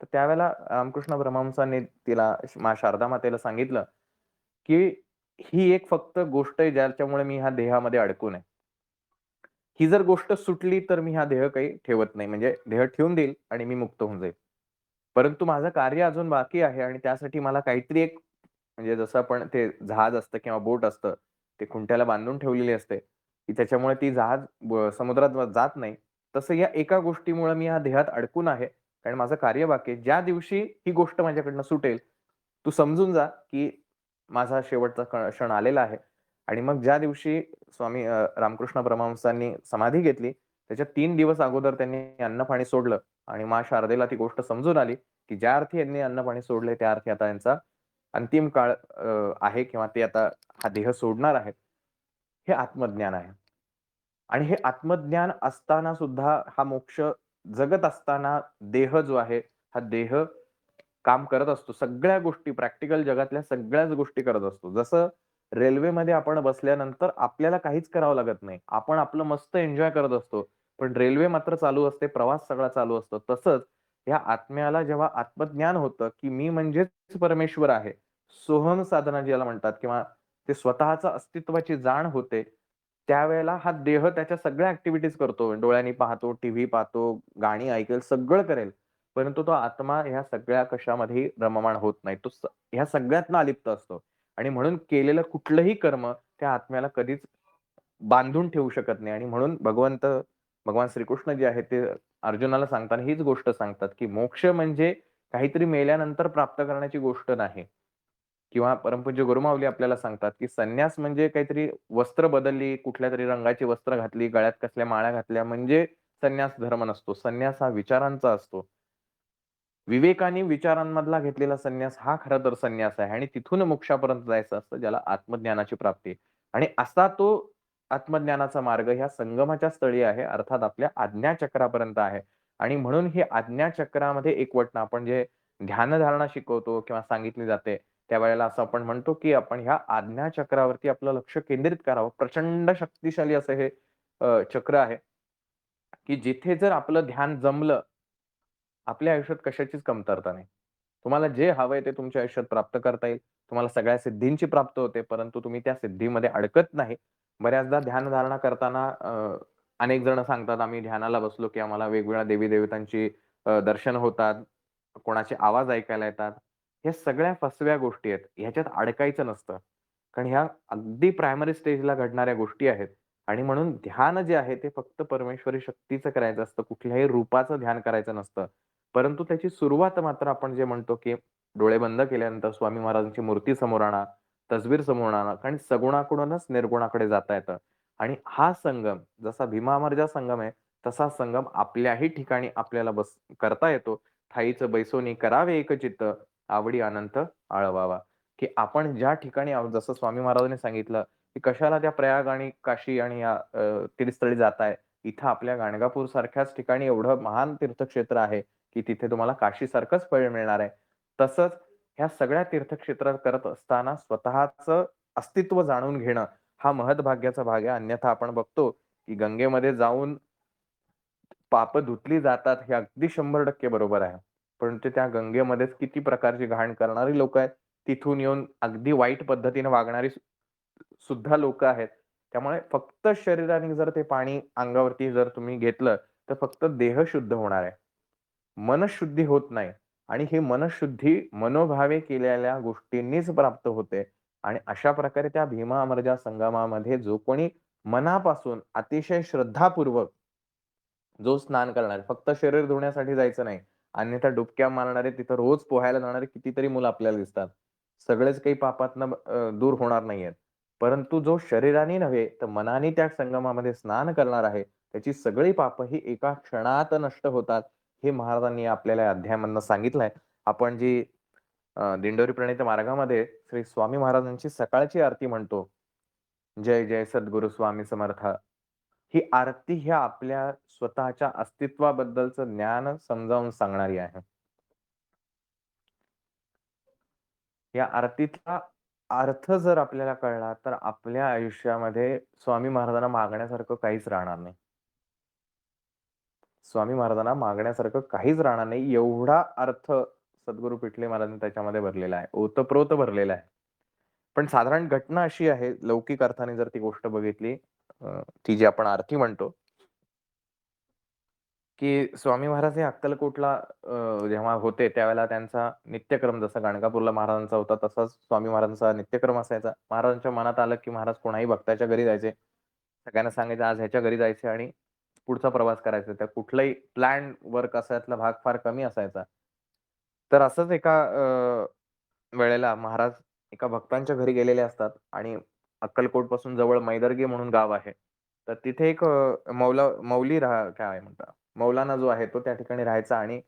तर त्यावेळेला रामकृष्ण परमहंसांनी तिला शारदा मातेला सांगितलं, की ही एक फक्त गोष्ट आहे ज्याच्यामुळे मी ह्या देहामध्ये अडकून आहे. ही जर गोष्ट सुटली, तर मी हा देह काही ठेवत नाही. म्हणजे देह ठेवून देईल आणि मी मुक्त होऊन जाईल. परंतु माझं कार्य अजून बाकी आहे आणि त्यासाठी मला काहीतरी एक म्हणजे जसं आपण ते जहाज असतं किंवा बोट असतं, ते खुंट्याला बांधून ठेवलेली असते, की त्याच्यामुळे ती जहाज समुद्रात जात नाही. तसं या एका गोष्टीमुळे मी या देहात अडकून आहे. कारण माझं कार्य बाकी आहे. ज्या दिवशी ही गोष्ट माझ्याकडनं सुटेल, तू समजून जा, की माझा शेवटचा क्षण आलेला आहे. आणि मग ज्या दिवशी स्वामी रामकृष्ण परमहंसांनी समाधी घेतली, त्याच्या 3 दिवस अगोदर त्यांनी अन्न-पाणी सोडलं आणि शारदेला ती गोष्ट समजून आली, की ज्या अर्थी यांनी अन्न-पाणी सोडले, त्या अर्थी आता यांचा अंतिम काळ आहे किंवा ते आता हा देह सोडणार आहेत. हे आत्मज्ञान आहे. आणि हे आत्मज्ञान असताना सुद्धा हा मोक्ष जगत असताना देह जो आहे, हा देह काम करत असतो. सगळ्या गोष्टी प्रॅक्टिकल जगातल्या सगळ्याच गोष्टी करत असतो. जसं रेल्वेमध्ये आपण बसल्यानंतर आपल्याला काहीच करावं लागत नाही. आपण आपलं मस्त एन्जॉय करत असतो. पण रेल्वे मात्र चालू असते, प्रवास सगळा चालू असतो. तसंच या आत्म्याला जेव्हा आत्मज्ञान होतं, की मी म्हणजेच परमेश्वर आहे. सोहम साधना ज्याला म्हणतात किंवा ते स्वतःच्या अस्तित्वाची जाण होते. त्यावेळेला हा देह त्याच्या सगळ्या ॲक्टिव्हिटीज करतो. डोळ्यांनी पाहतो, टीव्ही पाहतो, गाणी ऐकेल, सगळं करेल. परंतु तो आत्मा ह्या सगळ्या कशामध्येही रममाण होत नाही. तो ह्या सगळ्यातनं अलिप्त असतो आणि म्हणून केलेलं कुठलंही कर्म त्या आत्म्याला कधीच बांधून ठेवू शकत नाही आणि म्हणून भगवान श्रीकृष्ण जे आहेत ते अर्जुनाला सांगताना हीच गोष्ट सांगतात, की मोक्ष म्हणजे काहीतरी मेल्यानंतर प्राप्त करण्याची गोष्ट नाही. किंवा परमपूज्य गुरुमाऊली आपल्याला सांगतात, की संन्यास म्हणजे काहीतरी वस्त्र बदलली, कुठल्यातरी रंगाची वस्त्र घातली, गळ्यात कसल्या माळा घातल्या म्हणजे संन्यास धर्म नसतो. संन्यास हा विचारांचा असतो. विवेकाने विचारांमधला घेतलेला संन्यास हा खरा तर संन्यास आहे आणि तिथून मोक्षापर्यंत जायचं असतं, ज्याला आत्मज्ञानाची प्राप्ती आहे. आणि असा तो आत्मज्ञानाचा मार्ग ह्या संगमाच्या स्थळी आहे, अर्थात आपल्या आज्ञाचक्रापर्यंत आहे. आणि म्हणून हे आज्ञाचक्रामध्ये एकवटणं आपण जे ध्यानधारणा शिकवतो किंवा सांगितली जाते, त्यावेळेला असं आपण म्हणतो, की आपण ह्या आज्ञाचक्रावरती आपलं लक्ष केंद्रित करावं. प्रचंड शक्तिशाली असं हे चक्र आहे, की जिथे जर आपलं ध्यान जमलं, आपल्या आयुष्यात कशाचीच कमतरता नाही. तुम्हाला जे हवंय ते तुमच्या आयुष्यात प्राप्त करता येईल. तुम्हाला सगळ्या सिद्धींची प्राप्त होते, परंतु तुम्ही त्या सिद्धीमध्ये अडकत नाही. बऱ्याचदा ध्यानधारणा करताना अनेक जण सांगतात, "आम्ही ध्यानाला बसलो, की आम्हाला वेगवेगळ्या देवी-देवतांची दर्शन होतात, कोणाचे आवाज ऐकायला येतात." ह्या सगळ्या फसव्या गोष्टी आहेत. ह्याच्यात अडकायचं नसतं. कारण ह्या अगदी प्रायमरी स्टेजला घडणाऱ्या गोष्टी आहेत आणि म्हणून ध्यान जे आहे ते फक्त परमेश्वरी शक्तीचं करायचं असतं. कुठल्याही रूपाचं ध्यान करायचं नसतं. परंतु त्याची सुरुवात मात्र आपण जे म्हणतो, की डोळे बंद केल्यानंतर स्वामी महाराजांची मूर्ती समोर आणा, तसबीर समोर आणा. कारण सगुणाकडूनच निर्गुणाकडे जाता येतं. आणि हा संगम जसा भीमाअमरजा संगम आहे, तसा संगम आपल्याही ठिकाणी आपल्याला करता येतो. ठाईचं बैसोनी करावे एकचित्त, आवडी अनंत आळवावा. की आपण ज्या ठिकाणी आहोत, जसं स्वामी महाराजांनी सांगितलं, की कशाला त्या प्रयाग आणि काशी आणि या तीर्थस्थळी जाताय. इथं आपल्या गाणगापूर सारख्याच ठिकाणी एवढं महान तीर्थक्षेत्र आहे, की तिथे तुम्हाला काशीसारखंच फळ मिळणार आहे. तसंच ह्या सगळ्या तीर्थक्षेत्रात करत असताना स्वतःचं अस्तित्व जाणून घेणं, हा महत्भाग्याचा भाग आहे. अन्यथा आपण बघतो, की गंगेमध्ये जाऊन पापं धुतली जातात हे अगदी 100% बरोबर आहे. परंतु त्या गंगेमध्येच किती प्रकारची घाण करणारी लोकं आहेत. तिथून येऊन अगदी वाईट पद्धतीने वागणारी सुद्धा लोकं आहेत. त्यामुळे फक्त शरीराने जर ते पाणी अंगावरती जर तुम्ही घेतलं, तर फक्त देह शुद्ध होणार आहे. मनःशुद्धी होत नाही आणि ही मनःशुद्धी मनोभावे केलेल्या गोष्टींनीच प्राप्त होते आणि अशा प्रकारे त्या भीमा अमरजा संगमामध्ये जो कोणी मनापासून अतिशय श्रद्धापूर्वक जो स्नान करणार फक्त शरीर धुण्यासाठी जायचं नाही. अन्यथा डुबक्या मारणारे तिथं रोज पोहायला जाणारे कितीतरी मुलं आपल्याला दिसतात. सगळेच काही पापातनं दूर होणार नाहीयेत. परंतु जो शरीराने नव्हे, तर मनाने त्या संगमामध्ये स्नान करणार आहे, त्याची सगळी पापं ही एका क्षणात नष्ट होतात. हे महाराजांनी आपल्याला या अध्यायामधनं सांगितलंय. आपण जी दिंडोरी प्रणीत मार्गामध्ये श्री स्वामी महाराजांची सकाळची आरती म्हणतो. जय जय सद्गुरू स्वामी समर्थ. ही आरती ह्या आपल्या स्वतःच्या अस्तित्वाबद्दलचं ज्ञान समजावून सांगणारी आहे. या आरतीतला अर्थ जर आपल्याला कळला, तर आपल्या आयुष्यामध्ये स्वामी महाराजांना मागण्यासारखं काहीच राहणार नाही. स्वामी महाराजांना मागण्यासारखं काहीच राहणार नाही. एवढा अर्थ सद्गुरू पिठले महाराजांनी त्याच्यामध्ये भरलेला आहे. ओतप्रोत भरलेला आहे. पण साधारण घटना अशी आहे, लौकिक अर्थाने जर ती गोष्ट बघितली, ती जी आपण आरती म्हणतो, की स्वामी महाराज हे अक्कलकोटला जेव्हा होते त्यावेळेला त्यांचा नित्यक्रम जसा गाणगापूरला महाराजांचा होता तसाच स्वामी महाराजांचा नित्यक्रम असायचा. महाराजांच्या मनात आलं, की महाराज कोणाही भक्ताच्या घरी जायचे. सगळ्यांना सांगायचं आज ह्याच्या घरी जायचे आणि पुढचा प्रवास करायचा. त्या कुठलाही प्लॅन वर्क असायतला भाग फार कमी असायचा. तर असंच एका वेळेला महाराज एका भक्तांच्या घरी गेलेले असतात आणि अक्कलकोटपासून जवळ मैदर्गी म्हणून गाव आहे. तर तिथे एक मौली काय म्हणतात मौलाना जो आहे तो त्या ठिकाणी राहायचा आणि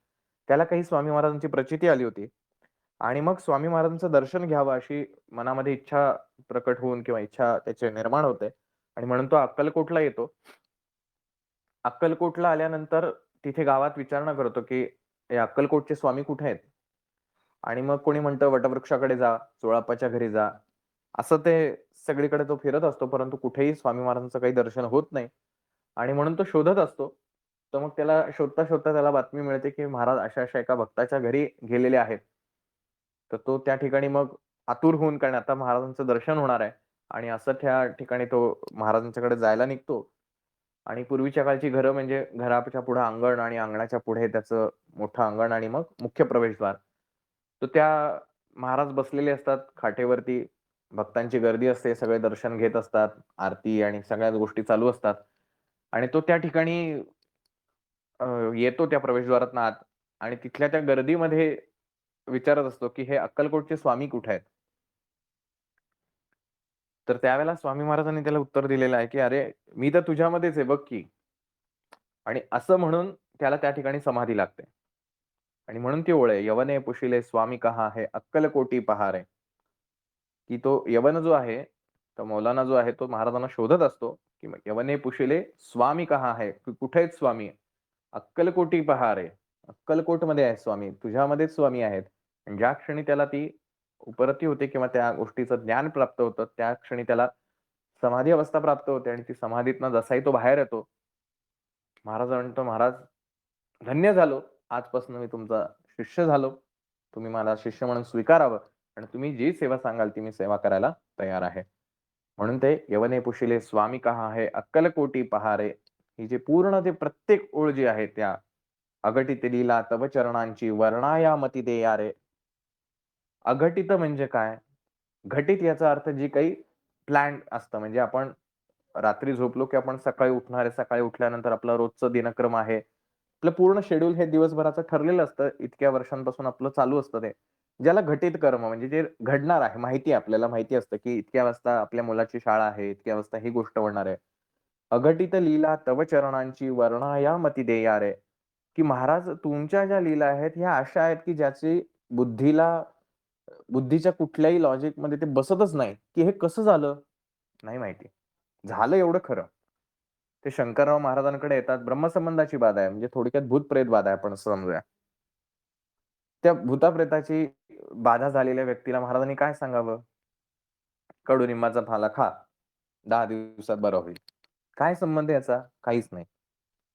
त्याला काही स्वामी महाराजांची प्रचिती आली होती आणि मग स्वामी महाराजांचं दर्शन घ्यावं अशी मनामध्ये इच्छा प्रकट होऊन किंवा इच्छा त्याची निर्माण होते आणि म्हणून तो अक्कलकोटला येतो. अक्कलकोटला आल्यानंतर तिथे गावात विचारणा करतो, की "हे अक्कलकोटचे स्वामी कुठे आहेत?" आणि मग कोणी म्हणतं, "वटवृक्षाकडे जा, चोळाप्पाच्या घरी जा." असं ते सगळीकडे तो फिरत असतो, परंतु कुठेही स्वामी महाराजांचं काही दर्शन होत नाही आणि म्हणून तो शोधत असतो. तर मग त्याला शोधता-शोधता त्याला बातमी मिळते, की महाराज अशा-अशा एका भक्ताच्या घरी गेलेले आहेत. तर तो त्या ठिकाणी मग आतुर होऊन कारण आता महाराजांचं दर्शन होणार आहे आणि असं त्या ठिकाणी तो महाराजांच्याकडे जायला निघतो आणि पूर्वीच्या काळची घरं म्हणजे घराच्या पुढे अंगण आणि अंगणाच्या पुढे त्याचं मोठं अंगण आणि मग मुख्य प्रवेशद्वार. तर त्या महाराज बसलेले असतात खाटेवरती. भक्तांची गर्दी असते. सगळे दर्शन घेत असतात. आरती आणि सगळ्याच गोष्टी चालू असतात आणि तो त्या ठिकाणी अ, येतो त्या प्रवेशद्वारातनं आत आणि तिथल्या त्या गर्दीमध्ये विचारत असतो, की "हे अक्कलकोटचे स्वामी कुठे आहेत?" तर त्यावेळेला स्वामी महाराजांनी त्याला उत्तर दिलेलं आहे, की "अरे, मी तर तुझ्यामध्येच आहे बघ की." आणि असं म्हणून त्याला त्या ठिकाणी समाधी लागते. आणि म्हणून ती ओळ आहे, "यवने पुशिले स्वामी कहा है, अक्कलकोटी पहारे." की तो यवन जो आहे, तो मौलाना जो आहे, तो महाराजांना शोधत असतो, की "यवने पुशिले स्वामी कहा है?" की "कुठे आहेत स्वामी?" "अक्कलकोटी पहारे." अक्कलकोटमध्ये आहे स्वामी, तुझ्यामध्येच स्वामी आहेत. आणि ज्या क्षणी त्याला ती उपरती होते किंवा त्या गोष्टीचं ज्ञान प्राप्त होतं, त्या क्षणी त्याला समाधी अवस्था प्राप्त होते आणि ती समाधीतनं जसाही तो बाहेर येतो, महाराज म्हणतो, "महाराज, धन्य झालो. आजपासून मी तुमचा शिष्य झालो. तुम्ही मला शिष्य म्हणून स्वीकारावं आणि तुम्ही जी सेवा सांगाल ती मी सेवा करायला तयार आहे." म्हणून ते "यवने पुशिले स्वामी कहा है, अक्कलकोटी पहारे." ही जी पूर्ण ते प्रत्येक ओळ जी आहे त्या "अघटित लीला तव चरणांची वर्णाया मती देया रे." अघटित म्हणजे काय? घटित याचा अर्थ जी काही प्लॅन असतं म्हणजे आपण रात्री झोपलो की आपण सकाळी उठणार आहे. सकाळी उठल्यानंतर आपलं रोजचं दिनक्रम आहे. आपलं पूर्ण शेड्यूल हे दिवसभराचं ठरलेलं असतं. इतक्या वर्षांपासून आपलं चालू असतं ते. ज्याला घटित कर्म म्हणजे जे घडणार आहे. माहिती आहे आपल्याला माहिती असतं, की इतक्या वाजता आपल्या मुलाची शाळा आहे. इतक्या वाजता ही गोष्ट होणार आहे. अघटित लीला तव चरणांची वर्णाया मती देया रे, की महाराज तुमच्या ज्या लीला आहेत, ह्या अशा आहेत, की ज्याची बुद्धीच्या कुठल्याही लॉजिकमध्ये ते बसतच नाही, की हे कसं झालं? नाही माहिती. झालं एवढं खरं. ते शंकरराव महाराजांकडे येतात. ब्रह्मसंबंधाची बाधा आहे. म्हणजे थोडक्यात भूत-प्रेत बाधा आहे आपण असं समजूया. त्या भूता-प्रेताची बाधा झालेल्या व्यक्तीला महाराजांनी काय सांगावं? कडुनिंबाचा पाला खा. 10 दिवसात बरं होईल. काय संबंध आहे याचा? काहीच नाही.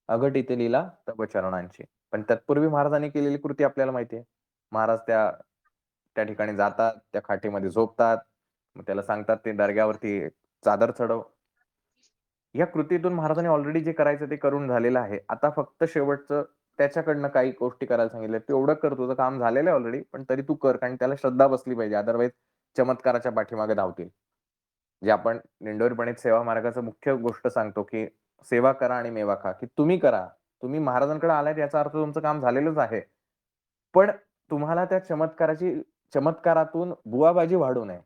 अघटित लीला तव चरणांची. पण तत्पूर्वी महाराजांनी केलेली कृती आपल्याला माहिती आहे. महाराज त्या त्या ठिकाणी जातात, त्या खाटीमध्ये झोपतात. मग त्याला सांगतात ते दर्ग्यावरती चादर चढव. या कृतीतून महाराजांनी ऑलरेडी जे करायचं ते करून झालेलं आहे. आता फक्त शेवटचं त्याच्याकडनं काही गोष्टी करायला सांगितल्या. तेवढं कर, तुझं काम झालेलं आहे ऑलरेडी, पण तरी तू कर. कारण त्याला श्रद्धा बसली पाहिजे. अदरवाईज चमत्काराच्या पाठीमागे धावतील. जे आपण दिंडोरीपणित सेवा मार्गाचं मुख्य गोष्ट सांगतो, की सेवा करा आणि मेवा खा, की तुम्ही करा. तुम्ही महाराजांकडे आलात याचा अर्थ तुमचं काम झालेलंच आहे. पण तुम्हाला त्या चमत्कारातून बुवाबाजी वाढू नये.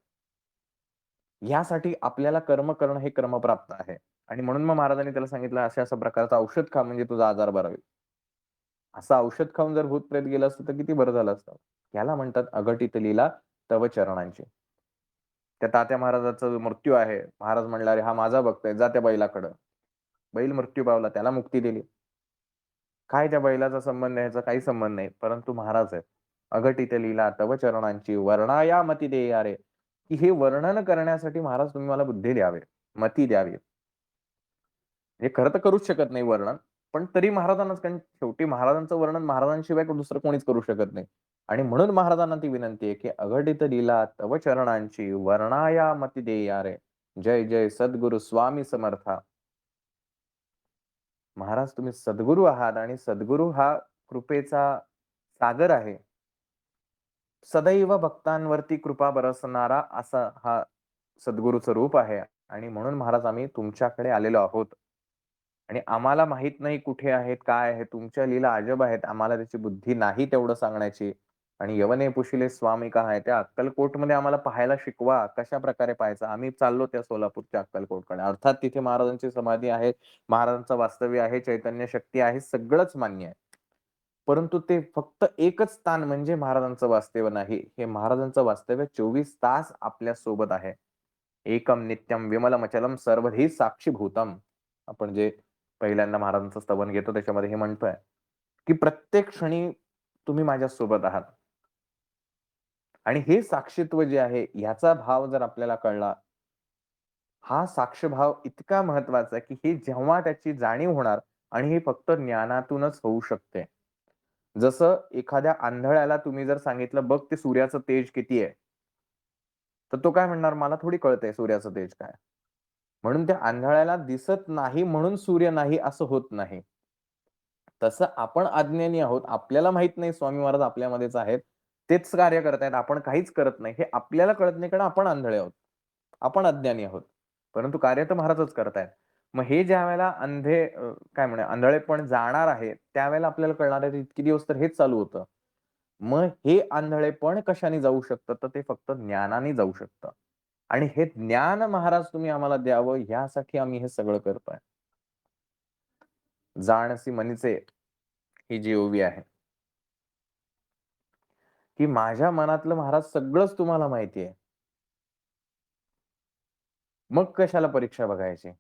यासाठी आपल्याला कर्म करणं हे क्रमप्राप्त आहे. आणि म्हणून मग महाराजांनी त्याला सांगितलं, अशा-अशा प्रकारचं औषध खा म्हणजे तुझा आजार बरा होईल. असं औषध खाऊन जर भूत-प्रेत गेलं असतं तर किती बरं झालं असतं. याला म्हणतात अघटित लीला तव चरणांची. त्या तात्या महाराजाचा जो मृत्यू आहे, महाराज म्हणले, "अरे हा माझा भक्त आहे, जा त्या बैलाकडं." बैल मृत्यू पावला, त्याला मुक्ती दिली. काय त्या बैलाचा संबंध आहे? ह्याचा काही संबंध नाही. परंतु महाराज आहेत. "अघटित लीला तव चरणांची वर्णाया मती देया रे." की हे वर्णन करण्यासाठी महाराज तुम्ही मला बुद्धी द्यावे, मती द्यावी. हे खरं तर करूच शकत नाही वर्णन. पण तरी महाराजांनाच कारण शेवटी महाराजांचं वर्णन महाराजांशिवाय दुसरं कोणीच करू शकत नाही. आणि म्हणून महाराजांना ती विनंती आहे, की "अघटित लीला तव चरणांची वर्णाया मती देया रे. जय जय सद्गुरु स्वामी समर्था." महाराज तुम्ही सद्गुरू आहात आणि सद्गुरू हा कृपेचा सागर आहे. सदैव भक्तांवरती कृपा बरसणारा असा हा सद्गुरूचं रूप आहे आणि म्हणून महाराज आम्ही तुमच्याकडे आलेलो आहोत. आणि आम्हाला माहित नाही कुठे आहेत, काय आहे. तुमच्या लीला अजब आहेत. आम्हाला त्याची बुद्धी नाही तेवढं सांगण्याची. आणि "यवने पुशिले स्वामी कहा है." त्या अक्कलकोटमध्ये आम्हाला पाहायला शिकवा. कशाप्रकारे पाहायचं? आम्ही चाललो त्या सोलापूरच्या अक्कलकोटकडे. अर्थात तिथे महाराजांची समाधी आहे, महाराजांचं वास्तव्य आहे, चैतन्य शक्ती आहे, सगळंच मान्य आहे. परंतु ते फक्त एकच स्थान म्हणजे महाराजांचं वास्तव्य नाही. हे महाराजांचं वास्तव्य 24 तास आपल्या सोबत आहे. एकम नित्यम विमलमचलम सर्वधी साक्षीभूतम. आपण जे पहिल्यांदा महाराजांचं स्तवन घेतो त्याच्यामध्ये हे म्हणतोय, की प्रत्येक क्षणी तुम्ही माझ्यासोबत आहात. आणि हे साक्षीत्व जे आहे ह्याचा भाव जर आपल्याला कळला, हा साक्षभाव इतका महत्वाचा आहे, की हे जेव्हा त्याची जाणीव होणार आणि हे फक्त ज्ञानातूनच होऊ शकते. जसं एखाद्या आंधळ्याला तुम्ही जर सांगितलं, "बघ ते सूर्याचं तेज किती आहे?" तर तो काय म्हणणार, "मला थोडी कळतंय सूर्याचं तेज काय?" म्हणून त्या आंधळ्याला दिसत नाही म्हणून सूर्य नाही असं होत नाही. तसं आपण अज्ञानी आहोत. आपल्याला माहीत नाही स्वामी महाराज आपल्यामध्येच आहेत. तेच कार्य करतायत. आपण काहीच करत नाही. हे आपल्याला कळत नाही कारण आपण आंधळे आहोत. आपण अज्ञानी आहोत. परंतु कार्य तर महाराजच करतायत. मग हे ज्यावेळेला काय म्हणूया आंधळेपण जाणार आहे, त्यावेळेला आपल्याला कळणार आहे इतके दिवस तर हेच चालू होतं. मग हे आंधळेपण कशाने जाऊ शकतं? तर ते फक्त ज्ञानाने जाऊ शकतं. आणि हे ज्ञान महाराज तुम्ही आम्हाला द्यावं यासाठी आम्ही हे सगळं करतोय. जाणसी मनीचे ही जी ओवी आहे. की माझ्या मनातलं महाराज सगळंच तुम्हाला माहिती आहे. मग कशाला परीक्षा बघायची?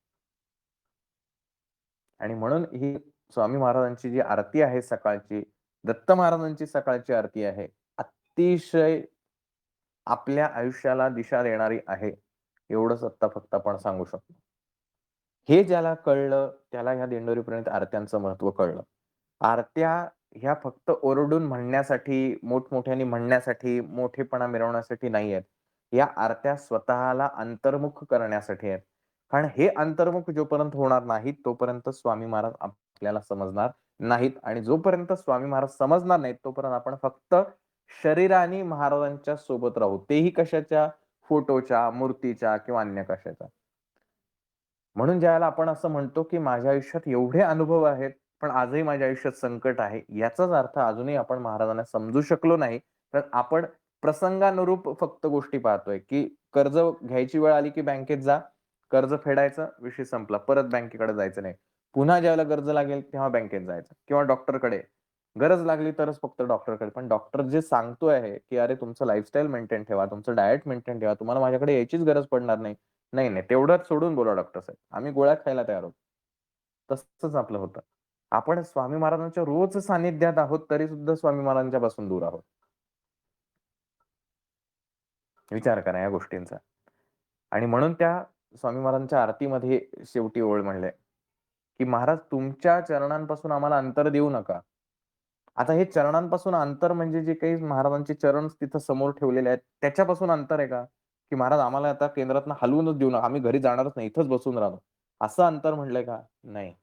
आणि म्हणून ही स्वामी महाराजांची जी आरती आहे सकाळची, दत्त महाराजांची सकाळची आरती आहे, अतिशय आपल्या आयुष्याला दिशा देणारी आहे. एवढंच आत्ता फक्त आपण सांगू शकतो. हे ज्याला कळलं, त्याला ह्या दिंडोरीपर्यंत आरत्यांचं महत्त्व कळलं. आरत्या ह्या फक्त ओरडून म्हणण्यासाठी, मोठमोठ्याने म्हणण्यासाठी, मोठेपणा मिरवण्यासाठी नाही आहेत. या आरत्या स्वतःला अंतर्मुख करण्यासाठी आहेत. कारण हे अंतर्मुख जोपर्यंत होणार नाहीत, तोपर्यंत स्वामी महाराज आपल्याला समजणार नाहीत आणि जोपर्यंत स्वामी महाराज समजणार नाहीत, तोपर्यंत आपण फक्त शरीराने महाराजांच्या सोबत राहू. तेही कशाच्या? फोटोच्या, मूर्तीच्या किंवा अन्य कशाच्या. म्हणून ज्यावेळेला आपण असं म्हणतो, की माझ्या आयुष्यात एवढे अनुभव आहेत, पण आजही माझ्या आयुष्यात संकट आहे. याचाच अर्थ अजूनही आपण महाराजांना समजू शकलो नाही. तर आपण प्रसंगानुरूप फक्त गोष्टी पाहतोय, की कर्ज घ्यायची वेळ आली, की बँकेत जा, कर्ज फेडायचं, विषय संपला. परत बँकेकडे जायचं नाही. पुन्हा ज्यावेळेला कर्ज लागेल, तेव्हा बँकेत जायचं किंवा डॉक्टरकडे. गरज लागली तरच फक्त डॉक्टरकडे. पण डॉक्टर जे सांगतोय आहे, की "अरे तुमचं लाईफस्टाईल मेंटेन ठेवा, तुमचं डायट मेंटेन ठेवा. तुम्हाला माझ्याकडे यायचीच गरज पडणार नाही." नाही, नाही. तेवढंच सोडून बोला डॉक्टर साहेब. आम्ही गोळ्या खायला तयार आहोत. तसंच आपलं होतं. आपण स्वामी महाराजांच्या रोज सानिध्यात आहोत, तरी सुद्धा स्वामी महाराजांच्यापासून दूर आहोत. विचार करा या गोष्टींचा. आणि म्हणून त्या स्वामी महाराजांच्या आरतीमध्ये शेवटी ओळ म्हणले, की "महाराज तुमच्या चरणांपासून आम्हाला अंतर देऊ नका." आता हे चरणांपासून अंतर म्हणजे जे काही महाराजांचे चरण तिथं समोर ठेवलेले आहेत, त्याच्यापासून अंतर आहे का? की महाराज आम्हाला आता केंद्रातनं हलवूनच देऊ नका. आम्ही घरी जाणारच नाही. इथंच बसून राहतो. असं अंतर म्हटलंय का? नाही.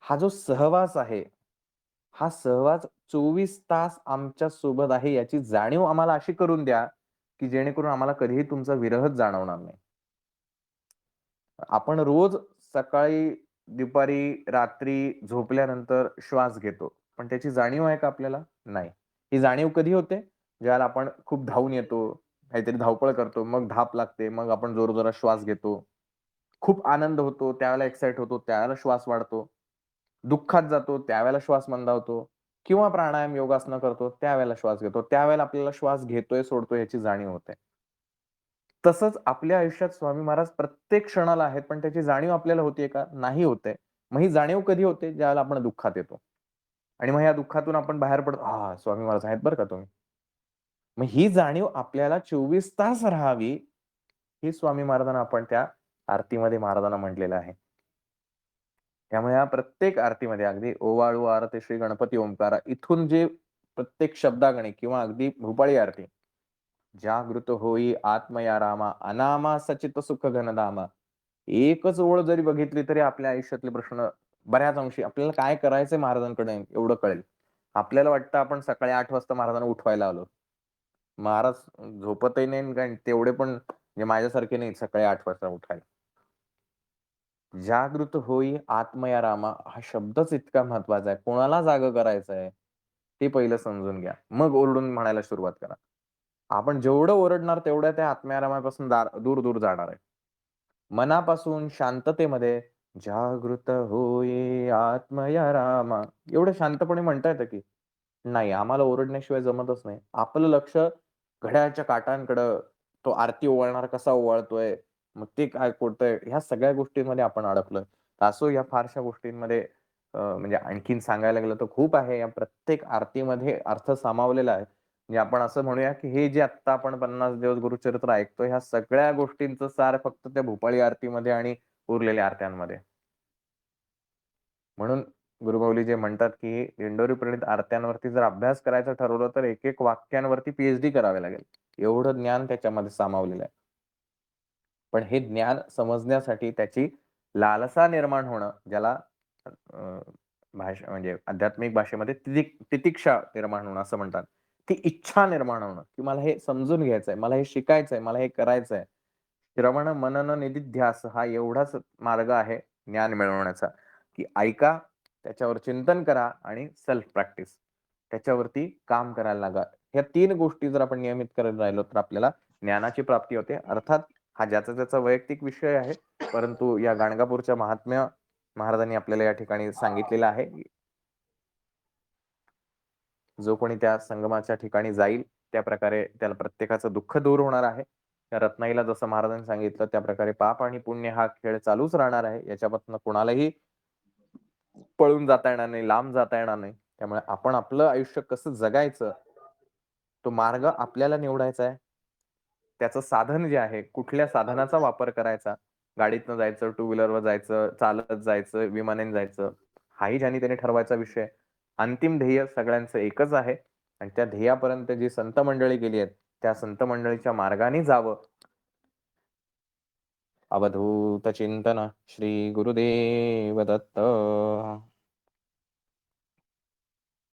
हा जो सहवास आहे, हा सहवास 24 तास आमच्या सोबत आहे याची जाणीव आम्हाला अशी करून द्या, की जेणेकरून आम्हाला कधीही तुमचा विरहच जाणवणार नाही. आपण रोज सकाळी, दुपारी, रात्री झोपल्यानंतर श्वास घेतो. पण त्याची जाणीव आहे का आपल्याला? नाही. ही जाणीव कधी होते? ज्यावेळेला आपण खूप धावून येतो, काहीतरी धावपळ करतो, मग धाप लागते, मग आपण जोरजोरात श्वास घेतो. खूप आनंद होतो, त्यावेळेला एक्साईट होतो, त्यावेळेला श्वास वाढतो. दुःखात जातो, त्यावेळेला श्वास मंदावतो किंवा प्राणायाम, योगासनं करतो, त्यावेळेला श्वास घेतो. त्यावेळेला आपल्याला श्वास घेतोय, सोडतोय याची जाणीव होते. तसंच आपल्या आयुष्यात स्वामी महाराज प्रत्येक क्षणाला आहेत, पण त्याची जाणीव आपल्याला होतीये का? नाही होत आहे. मग ही जाणीव कधी होते? ज्यावेळेला आपण दुःखात येतो आणि मग या दुःखातून आपण बाहेर पडतो, "हां, स्वामी महाराज आहेत बरं का तुम्ही." मग ही जाणीव आपल्याला 24 तास राहावी, ही स्वामी महाराजांना आपण त्या आरतीमध्ये महाराजांना म्हटलेलं आहे. त्यामुळे या प्रत्येक आरतीमध्ये अगदी "ओवाळू आरती श्री गणपती ओंकारा" इथून जे प्रत्येक शब्दागणे किंवा अगदी भूपाळी आरती जागृत होई आत्मया रामा, अनामा सचित सुख घनधामा. एकच ओळ जरी बघितली तरी आपल्या आयुष्यातले प्रश्न बऱ्याच अंशी आपल्याला काय करायचंय महाराजांकडे एवढं कळेल. आपल्याला वाटतं आपण सकाळी 8 वाजता महाराजांना उठवायला आलो. महाराज झोपतही नाही आणि तेवढे पण म्हणजे माझ्यासारखे नाहीत सकाळी 8 वाजता उठायला. जागृत होई आत्मया रामा हा शब्दच इतका महत्वाचा आहे. कोणाला जागं करायचंय, ते पहिलं समजून घ्या. मग ओरडून म्हणायला सुरुवात करा. आपण जेवढं ओरडणार तेवढ्या त्या आत्म्यारामापासून दूर-दूर जाणार आहे. मनापासून शांततेमध्ये जागृत होई आत्मया रामा एवढं शांतपणे म्हणता येतं की? नाही, आम्हाला ओरडण्याशिवाय जमतच नाही. आपलं लक्ष घड्याळाच्या काटांकडं, तो आरती ओवाळणारा कसा ओवाळतोय, मग ते काय करतोय, ह्या सगळ्या गोष्टींमध्ये आपण अडकलोय. असो या फारशा गोष्टींमध्ये म्हणजे आणखीन सांगायला गेलं तर खूप आहे. या प्रत्येक आरतीमध्ये अर्थ सामावलेला आहे. म्हणजे आपण असं म्हणूया, की हे जे आत्ता आपण 50 दिवस गुरुचरित्र ऐकतोय, ह्या सगळ्या गोष्टींचं सार फक्त त्या भूपाळी आरतीमध्ये आणि उरलेल्या आरत्यांमध्ये. म्हणून गुरुमाऊली जे म्हणतात, की दिंडोरी प्रणीत आरत्यांवरती जर अभ्यास करायचं ठरवलं, तर एक-एक वाक्यांवरती पी करावी लागेल. एवढं ज्ञान त्याच्यामध्ये सामावलेलं आहे. पण हे ज्ञान समजण्यासाठी त्याची लालसा निर्माण होणं, ज्याला अ, भाषा म्हणजे आध्यात्मिक भाषेमध्ये तितिक्षा निर्माण होणं असं म्हणतात. ती इच्छा निर्माण होणं, की मला हे समजून घ्यायचंय, मला हे शिकायचंय, मला हे करायचंय. श्रवण, मनन, निधिध्यास हा एवढाच मार्ग आहे ज्ञान मिळवण्याचा, की ऐका, त्याच्यावर चिंतन करा आणि सेल्फ प्रॅक्टिस. त्याच्यावरती काम करायला लागा. ह्या 3 गोष्टी जर आपण नियमित करत राहिलो, तर आपल्याला ज्ञानाची प्राप्ती होते. अर्थात हा ज्याचा त्याचा वैयक्तिक विषय आहे. परंतु या गाणगापूरच्या महात्म्य महाराजांनी आपल्याला या ठिकाणी सांगितलेलं आहे. जो कोणी त्या संगमाच्या ठिकाणी जाईल, त्याप्रकारे त्याला प्रत्येकाचं दुःख दूर होणार आहे. त्या रत्नाईला जसं महाराजांनी सांगितलं त्याप्रकारे पाप आणि पुण्य हा खेळ चालूच राहणार आहे. याच्यापासून कुणालाही पळून जाता येणार नाही, लांब जाता येणार नाही. त्यामुळे आपण आपलं आयुष्य कसं जगायचं, तो मार्ग आपल्याला निवडायचा आहे. त्याचं साधन जे आहे, कुठल्या साधनाचा वापर करायचा, गाडीतनं जायचं, टू व्हीलरवर जायचं, चालत जायचं, विमानाने जायचं, हाही ज्यानी त्याने ठरवायचा विषय आहे. अंतिम ध्येय सगळ्यांचं एकच आहे आणि त्या ध्येयापर्यंत जी संत मंडळी गेली आहेत, त्या संत मंडळीच्या मार्गाने जावं. अवधूत चिंतन श्री गुरुदेव दत्त.